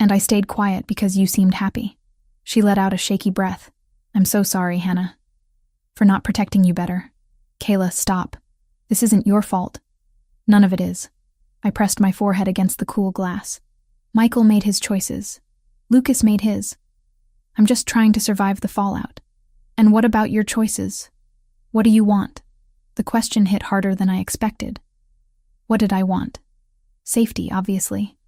And I stayed quiet because you seemed happy." She let out a shaky breath. "I'm so sorry, Hannah. For not protecting you better." "Kayla, stop. This isn't your fault. None of it is." I pressed my forehead against the cool glass. "Michael made his choices. Lucas made his. I'm just trying to survive the fallout. And what about your choices? What do you want?" The question hit harder than I expected. What did I want? Safety, obviously.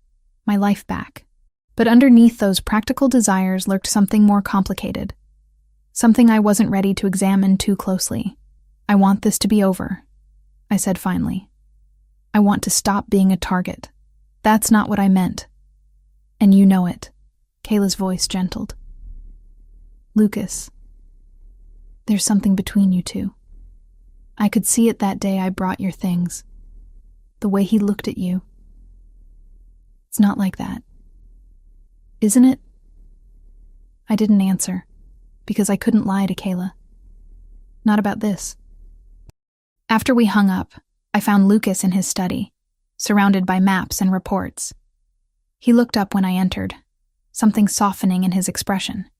My life back. But underneath those practical desires lurked something more complicated. Something I wasn't ready to examine too closely. "I want this to be over," I said finally. "I want to stop being a target. That's not what I meant. And you know it." Kayla's voice gentled. "Lucas, there's something between you two. I could see it that day I brought your things. The way he looked at you. It's not like that. Isn't it?" I didn't answer, because I couldn't lie to Kayla. Not about this. After we hung up, I found Lucas in his study, surrounded by maps and reports. He looked up when I entered, something softening in his expression.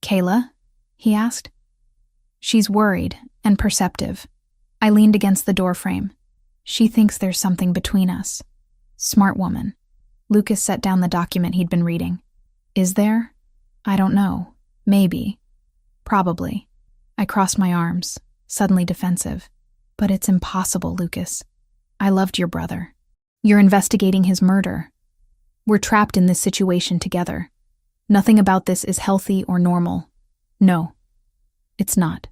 "Kayla?" he asked. She's worried and perceptive. I leaned against the doorframe. She thinks there's something between us. Smart woman. Lucas set down the document he'd been reading. "Is there? I don't know. Maybe. Probably." I crossed my arms, suddenly defensive. "But it's impossible, Lucas. I loved your brother. You're investigating his murder. We're trapped in this situation together. Nothing about this is healthy or normal. No, it's not.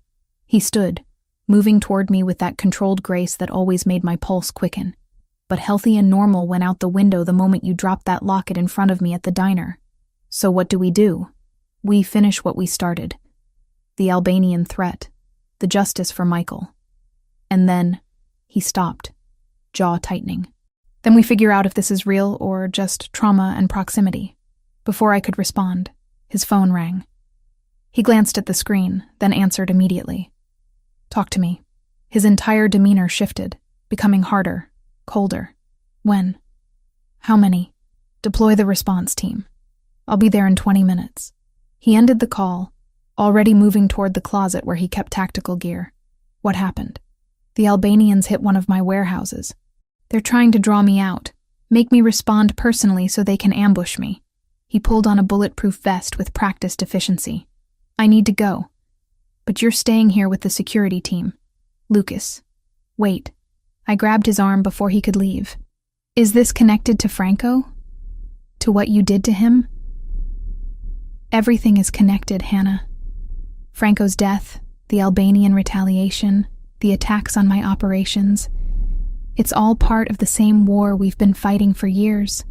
He stood, moving toward me with that controlled grace that always made my pulse quicken. But healthy and normal went out the window the moment you dropped that locket in front of me at the diner. So what do? We finish what we started. The Albanian threat, the justice for Michael. And then he stopped, jaw tightening. Then we figure out if this is real or just trauma and proximity. Before I could respond, his phone rang. He glanced at the screen, then answered immediately. Talk to me. His entire demeanor shifted, becoming harder, colder. When? How many? Deploy the response team. I'll be there in 20 minutes. He ended the call, already moving toward the closet where he kept tactical gear. What happened? The Albanians hit one of my warehouses. They're trying to draw me out, make me respond personally so they can ambush me. He pulled on a bulletproof vest with practiced efficiency. I need to go. But you're staying here with the security team. Lucas. Wait. I grabbed his arm before he could leave. Is this connected to Franco? To what you did to him? Everything is connected, Hannah. Franco's death, the Albanian retaliation, the attacks on my operations. It's all part of the same war we've been fighting for years.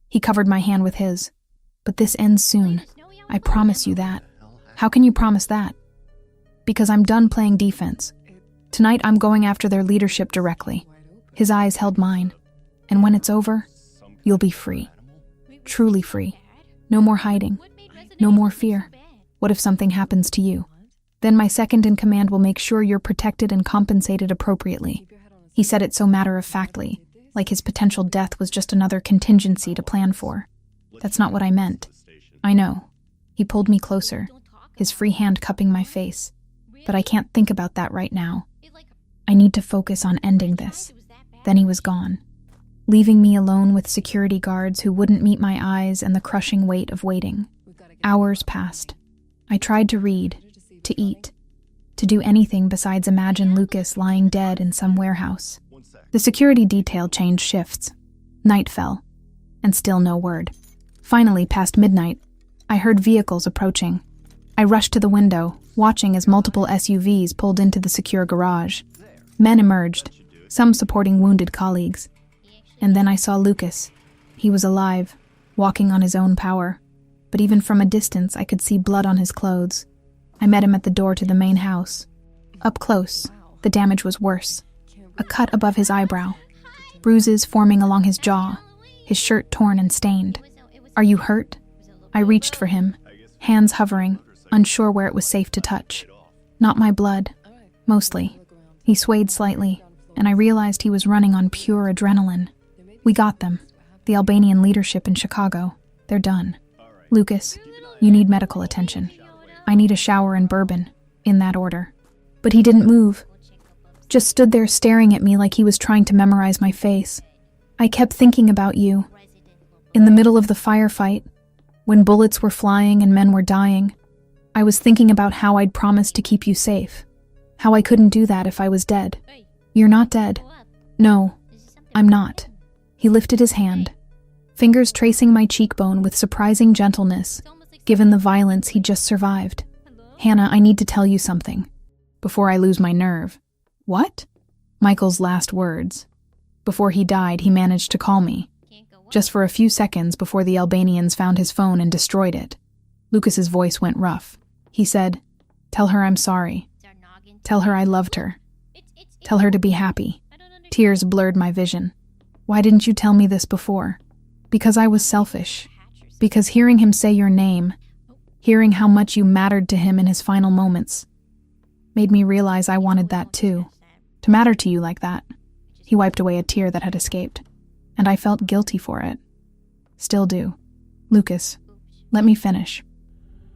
He covered my hand with his. But this ends soon. I promise you that. How can you promise that? Because I'm done playing defense. Tonight I'm going after their leadership directly. His eyes held mine. And when it's over, you'll be free. Truly free. No more hiding. No more fear. What if something happens to you? Then my second-in-command will make sure you're protected and compensated appropriately. He said it so matter-of-factly, like his potential death was just another contingency to plan for. That's not what I meant. I know. He pulled me closer, his free hand cupping my face. But I can't think about that right now. I need to focus on ending this. Then he was gone, leaving me alone with security guards who wouldn't meet my eyes and the crushing weight of waiting. Hours passed. I tried to read, to eat, to do anything besides imagine Lucas lying dead in some warehouse. The security detail changed shifts. Night fell, and still no word. Finally, past midnight, I heard vehicles approaching. I rushed to the window, watching as multiple SUVs pulled into the secure garage. Men emerged, some supporting wounded colleagues. And then I saw Lucas. He was alive, walking on his own power. But even from a distance, I could see blood on his clothes. I met him at the door to the main house. Up close, the damage was worse. A cut above his eyebrow, bruises forming along his jaw, his shirt torn and stained. Are you hurt? I reached for him, hands hovering, unsure where it was safe to touch. Not my blood, mostly. He swayed slightly, and I realized he was running on pure adrenaline. We got them, the Albanian leadership in Chicago. They're done. Lucas, you need medical attention. I need a shower and bourbon, in that order. But he didn't move. Just stood there staring at me like he was trying to memorize my face. I kept thinking about you. In the middle of the firefight, when bullets were flying and men were dying, I was thinking about how I'd promised to keep you safe. How I couldn't do that if I was dead. You're not dead. No, I'm not. He lifted his hand, fingers tracing my cheekbone with surprising gentleness, given the violence he'd just survived. Hannah, I need to tell you something, before I lose my nerve. What? Michael's last words. Before he died, he managed to call me. Just for a few seconds before the Albanians found his phone and destroyed it. Lucas's voice went rough. He said, "Tell her I'm sorry. Tell her I loved her. Tell her to be happy." Tears blurred my vision. Why didn't you tell me this before? Because I was selfish. Because hearing him say your name, hearing how much you mattered to him in his final moments, made me realize I wanted that too. To matter to you like that. He wiped away a tear that had escaped, and I felt guilty for it. Still do. Lucas, let me finish.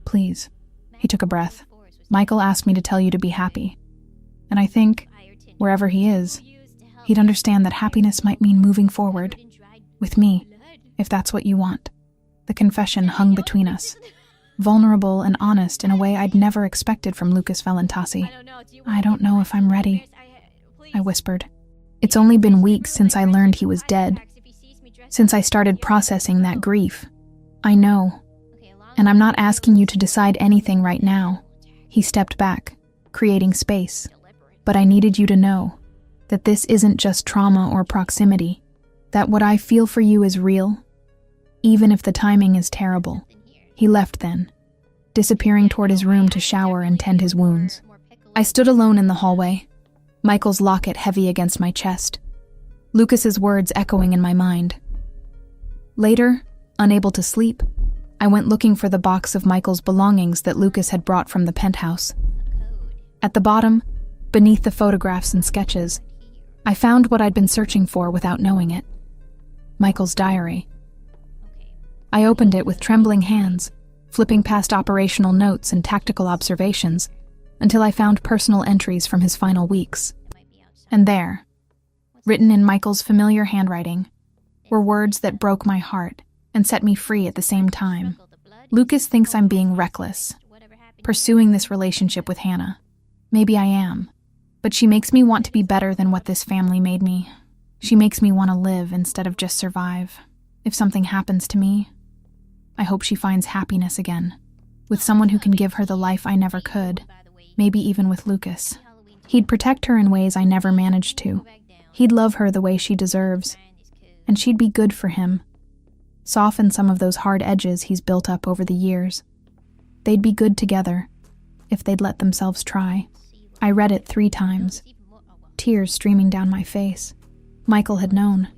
Please. He took a breath. Michael asked me to tell you to be happy. And I think, wherever he is, he'd understand that happiness might mean moving forward. With me, if that's what you want. The confession hung between us. Vulnerable and honest in a way I'd never expected from Lucas Valentasi. I don't know if I'm ready, I whispered. It's only been weeks since I learned he was dead. Since I started processing that grief. I know, And I'm not asking you to decide anything right now. He stepped back, creating space. But I needed you to know that this isn't just trauma or proximity, that what I feel for you is real, even if the timing is terrible. He left then, disappearing toward his room to shower and tend his wounds. I stood alone in the hallway, Michael's locket heavy against my chest, Lucas's words echoing in my mind. Later, unable to sleep, I went looking for the box of Michael's belongings that Lucas had brought from the penthouse. At the bottom, beneath the photographs and sketches, I found what I'd been searching for without knowing it. Michael's diary. I opened it with trembling hands, flipping past operational notes and tactical observations, until I found personal entries from his final weeks. And there, written in Michael's familiar handwriting, were words that broke my heart and set me free at the same time. Lucas thinks I'm being reckless, pursuing this relationship with Hannah. Maybe I am, but she makes me want to be better than what this family made me. She makes me want to live instead of just survive. If something happens to me, I hope she finds happiness again, with someone who can give her the life I never could, maybe even with Lucas. He'd protect her in ways I never managed to. He'd love her the way she deserves, and she'd be good for him, soften some of those hard edges he's built up over the years. They'd be good together, if they'd let themselves try. I read it 3 times, tears streaming down my face. Michael had known,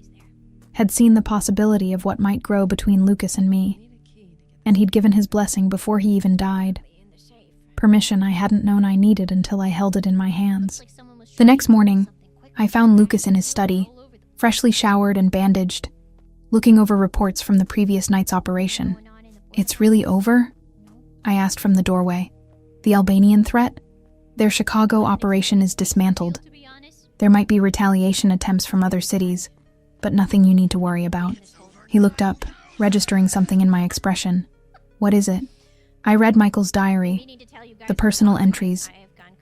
had seen the possibility of what might grow between Lucas and me, and he'd given his blessing before he even died. Permission I hadn't known I needed until I held it in my hands. The next morning, I found Lucas in his study, freshly showered and bandaged, looking over reports from the previous night's operation. "It's really over?" I asked from the doorway. "The Albanian threat? Their Chicago operation is dismantled. There might be retaliation attempts from other cities, but nothing you need to worry about." He looked up, registering something in my expression. "What is it?" I read Michael's diary, the personal entries.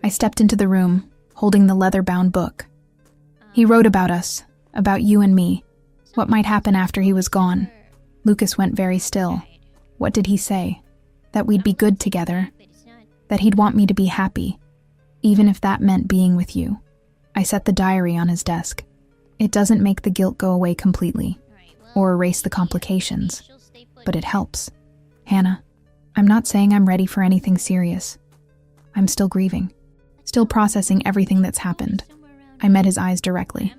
I stepped into the room, holding the leather-bound book. He wrote about us, about you and me, what might happen after he was gone. Lucas went very still. What did he say? That we'd be good together, that he'd want me to be happy, even if that meant being with you. I set the diary on his desk. It doesn't make the guilt go away completely, or erase the complications, but it helps. Hannah, I'm not saying I'm ready for anything serious. I'm still grieving, still processing everything that's happened. I met his eyes directly,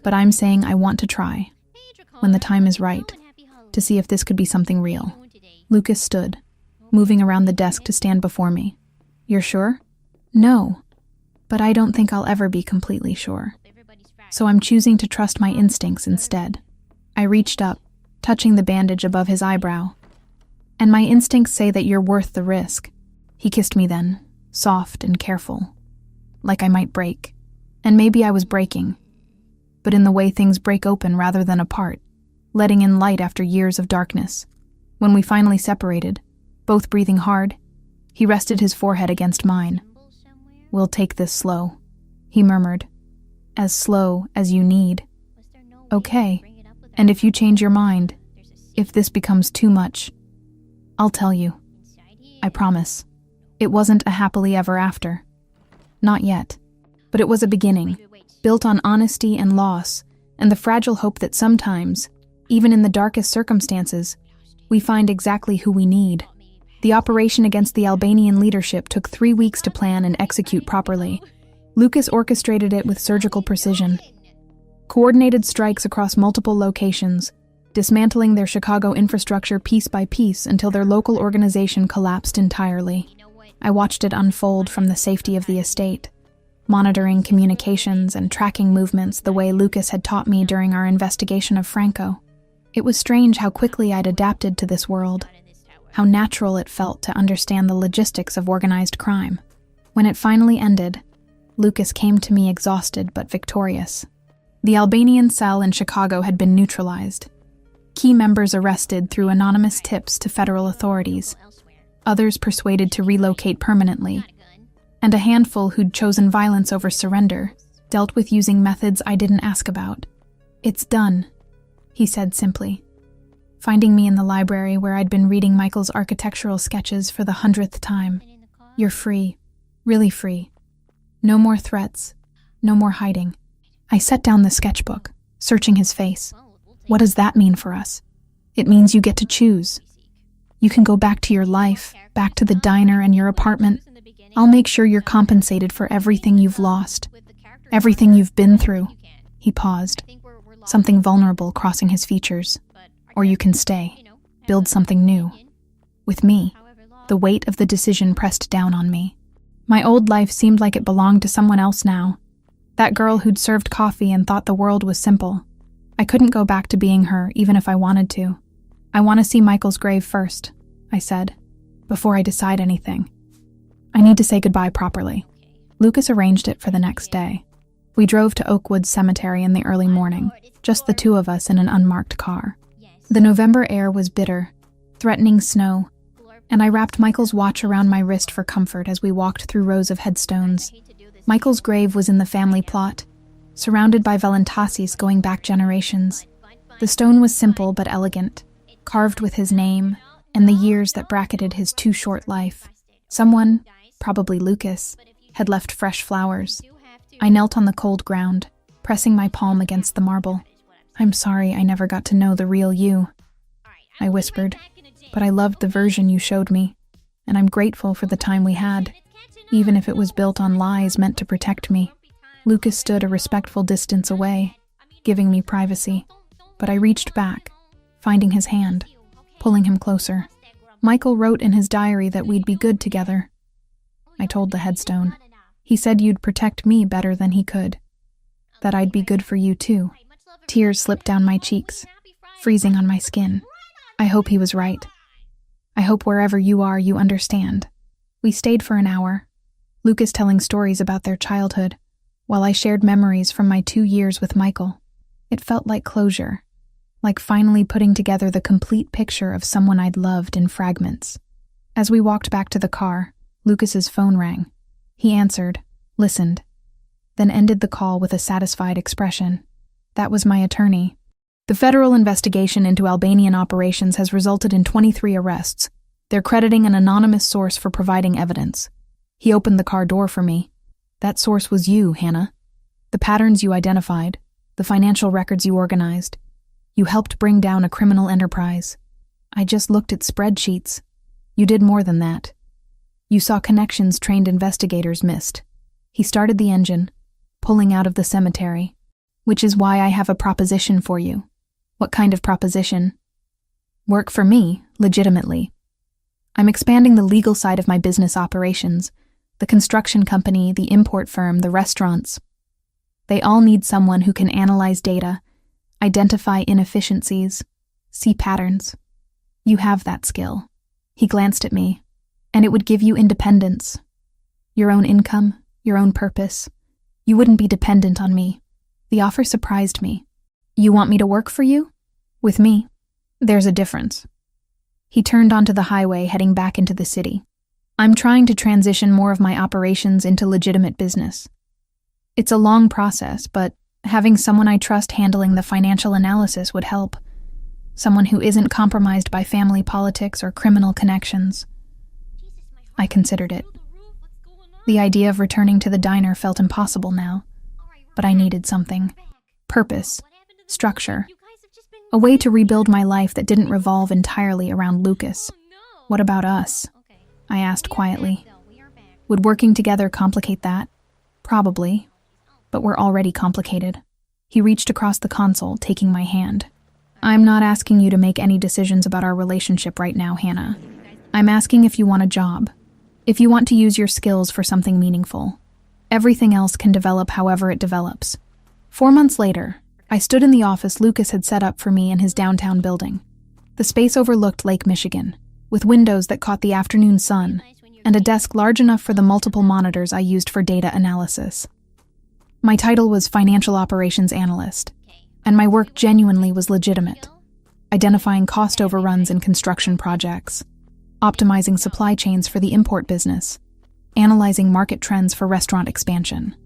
but I'm saying I want to try, when the time is right, to see if this could be something real. Lucas stood, moving around the desk to stand before me. "You're sure?" "No, but I don't think I'll ever be completely sure. So I'm choosing to trust my instincts instead." I reached up, touching the bandage above his eyebrow. "And my instincts say that you're worth the risk." He kissed me then, soft and careful, like I might break. And maybe I was breaking, but in the way things break open rather than apart, letting in light after years of darkness. When we finally separated, both breathing hard, he rested his forehead against mine. "We'll take this slow," he murmured. "As slow as you need." "Okay, and if you change your mind, if this becomes too much, I'll tell you. I promise." It wasn't a happily ever after. Not yet. But it was a beginning, built on honesty and loss, and the fragile hope that sometimes, even in the darkest circumstances, we find exactly who we need. The operation against the Albanian leadership took 3 weeks to plan and execute properly. Lucas orchestrated it with surgical precision. Coordinated strikes across multiple locations, dismantling their Chicago infrastructure piece by piece until their local organization collapsed entirely. I watched it unfold from the safety of the estate, monitoring communications and tracking movements the way Lucas had taught me during our investigation of Franco. It was strange how quickly I'd adapted to this world, how natural it felt to understand the logistics of organized crime. When it finally ended, Lucas came to me exhausted but victorious. The Albanian cell in Chicago had been neutralized. Key members arrested through anonymous tips to federal authorities, others persuaded to relocate permanently, and a handful who'd chosen violence over surrender, dealt with using methods I didn't ask about. "It's done," he said simply. finding me in the library where I'd been reading Michael's architectural sketches for the 100th time. You're free. Really free. No more threats. No more hiding. I set down the sketchbook, searching his face. What does that mean for us? It means you get to choose. You can go back to your life, back to the diner and your apartment. I'll make sure you're compensated for everything you've lost, everything you've been through. He paused, something vulnerable crossing his features. Or you can stay, build something new. With me, the weight of the decision pressed down on me. My old life seemed like it belonged to someone else now. That girl who'd served coffee and thought the world was simple. I couldn't go back to being her, even if I wanted to. I want to see Michael's grave first, I said, before I decide anything. I need to say goodbye properly. Lucas arranged it for the next day. We drove to Oakwood Cemetery in the early morning, just the two of us in an unmarked car. The November air was bitter, threatening snow, and I wrapped Michael's watch around my wrist for comfort as we walked through rows of headstones. Michael's grave was in the family plot, surrounded by Valentasis going back generations. The stone was simple but elegant, carved with his name and the years that bracketed his too short life. Someone, probably Lucas, had left fresh flowers. I knelt on the cold ground, pressing my palm against the marble. I'm sorry I never got to know the real you, I whispered, but I loved the version you showed me, and I'm grateful for the time we had, even if it was built on lies meant to protect me. Lucas stood a respectful distance away, giving me privacy, but I reached back, finding his hand, pulling him closer. Michael wrote in his diary that we'd be good together. I told the headstone. He said you'd protect me better than he could, that I'd be good for you too. Tears slipped down my cheeks, freezing on my skin. I hope he was right. I hope wherever you are, you understand. We stayed for an hour, Lucas telling stories about their childhood, while I shared memories from my 2 years with Michael. It felt like closure, like finally putting together the complete picture of someone I'd loved in fragments. As we walked back to the car, Lucas's phone rang. He answered, listened, then ended the call with a satisfied expression. That was my attorney. The federal investigation into Albanian operations has resulted in 23 arrests. They're crediting an anonymous source for providing evidence. He opened the car door for me. That source was you, Hannah. The patterns you identified, the financial records you organized. You helped bring down a criminal enterprise. I just looked at spreadsheets. You did more than that. You saw connections trained investigators missed. He started the engine, pulling out of the cemetery, which is why I have a proposition for you. What kind of proposition? Work for me, legitimately. I'm expanding the legal side of my business operations, the construction company, the import firm, the restaurants. They all need someone who can analyze data, identify inefficiencies, see patterns. You have that skill. He glanced at me, and it would give you independence. Your own income, your own purpose. You wouldn't be dependent on me. The offer surprised me. You want me to work for you? With me? There's a difference. He turned onto the highway, heading back into the city. I'm trying to transition more of my operations into legitimate business. It's a long process, but having someone I trust handling the financial analysis would help. Someone who isn't compromised by family politics or criminal connections. I considered it. The idea of returning to the diner felt impossible now, but I needed something. Purpose, structure, a way to rebuild my life that didn't revolve entirely around Lucas. What about us? I asked quietly. Would working together complicate that? Probably, but we're already complicated. He reached across the console, taking my hand. I'm not asking you to make any decisions about our relationship right now, Hannah. I'm asking if you want a job, if you want to use your skills for something meaningful. Everything else can develop however it develops. 4 months later, I stood in the office Lucas had set up for me in his downtown building. The space overlooked Lake Michigan, with windows that caught the afternoon sun, and a desk large enough for the multiple monitors I used for data analysis. My title was Financial Operations Analyst, and my work genuinely was legitimate, identifying cost overruns in construction projects, optimizing supply chains for the import business, analyzing market trends for restaurant expansion.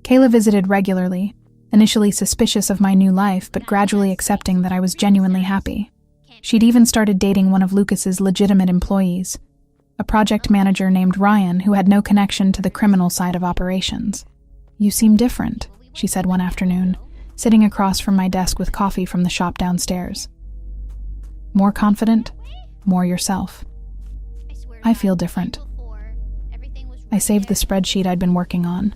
Kayla visited regularly, initially suspicious of my new life, but gradually accepting that I was genuinely happy. She'd even started dating one of Lucas's legitimate employees, a project manager named Ryan who had no connection to the criminal side of operations. "You seem different," she said one afternoon, sitting across from my desk with coffee from the shop downstairs. "More confident, more yourself." "I feel different." I saved the spreadsheet I'd been working on.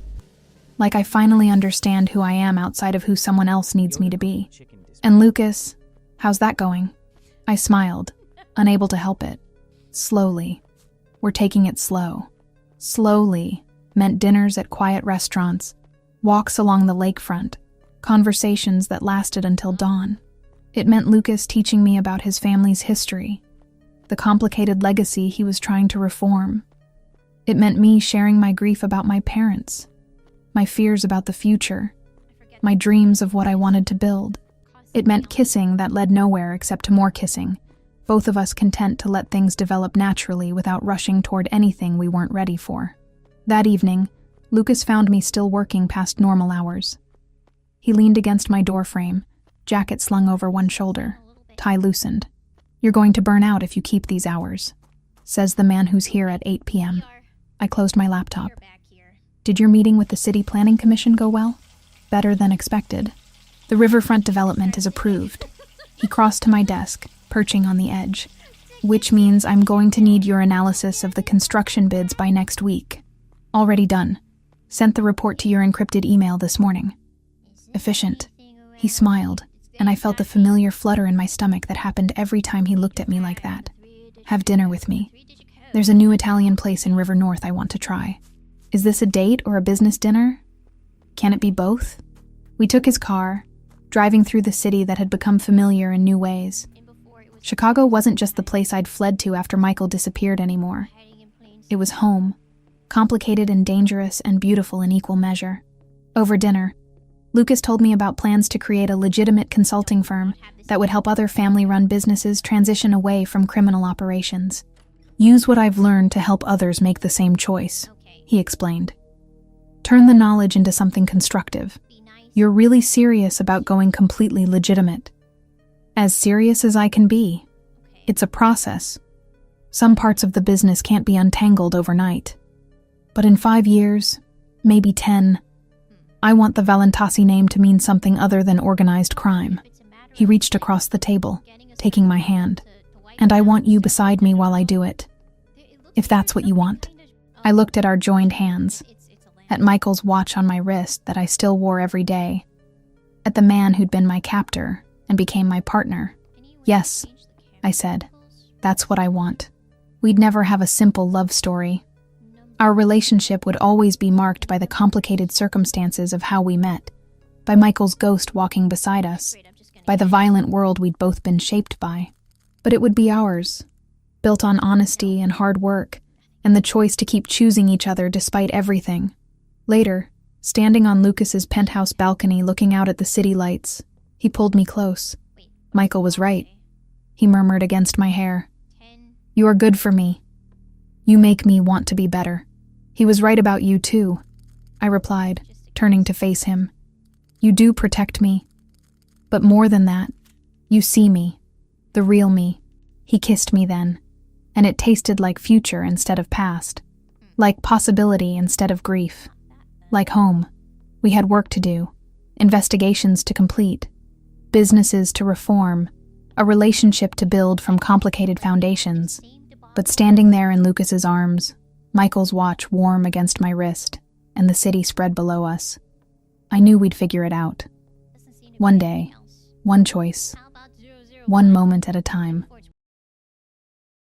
Like I finally understand who I am outside of who someone else needs me to be. "And Lucas, how's that going?" I smiled, unable to help it. "Slowly. We're taking it slow." Slowly meant dinners at quiet restaurants, walks along the lakefront, conversations that lasted until dawn. It meant Lucas teaching me about his family's history, the complicated legacy he was trying to reform. It meant me sharing my grief about my parents, my fears about the future, my dreams of what I wanted to build. It meant kissing that led nowhere except to more kissing, both of us content to let things develop naturally without rushing toward anything we weren't ready for. That evening, Lucas found me still working past normal hours. He leaned against my doorframe, jacket slung over one shoulder, tie loosened. "You're going to burn out if you keep these hours," says the man who's here at 8 p.m. I closed my laptop. "Did your meeting with the City Planning Commission go well?" "Better than expected. The riverfront development is approved." He crossed to my desk, perching on the edge. "Which means I'm going to need your analysis of the construction bids by next week." "Already done. Sent the report to your encrypted email this morning." "Efficient." He smiled, and I felt the familiar flutter in my stomach that happened every time he looked at me like that. "Have dinner with me. There's a new Italian place in River North I want to try." "Is this a date or a business dinner? Can it be both?" We took his car, driving through the city that had become familiar in new ways. Chicago wasn't just the place I'd fled to after Michael disappeared anymore. It was home, complicated and dangerous and beautiful in equal measure. Over dinner, Lucas told me about plans to create a legitimate consulting firm that would help other family-run businesses transition away from criminal operations. "Use what I've learned to help others make the same choice," he explained. "Turn the knowledge into something constructive. You're really serious about going completely legitimate." "As serious as I can be. It's a process. Some parts of the business can't be untangled overnight. But in 5 years, maybe 10, I want the Valentasi name to mean something other than organized crime." He reached across the table, taking my hand. "And I want you beside me while I do it. If that's what you want." I looked at our joined hands, at Michael's watch on my wrist that I still wore every day, at the man who'd been my captor and became my partner. "Yes," I said, "that's what I want." We'd never have a simple love story. Our relationship would always be marked by the complicated circumstances of how we met, by Michael's ghost walking beside us, by the violent world we'd both been shaped by. But it would be ours, built on honesty and hard work, and the choice to keep choosing each other despite everything. Later, standing on Lucas's penthouse balcony looking out at the city lights, he pulled me close. "Michael was right," he murmured against my hair. "You are good for me. You make me want to be better." "He was right about you too," I replied, turning to face him. "You do protect me. But more than that, you see me, the real me." He kissed me then, and it tasted like future instead of past, like possibility instead of grief, like home. We had work to do, investigations to complete, businesses to reform, a relationship to build from complicated foundations. But standing there in Lucas's arms, Michael's watch warm against my wrist, and the city spread below us, I knew we'd figure it out. One day, one choice, one moment at a time.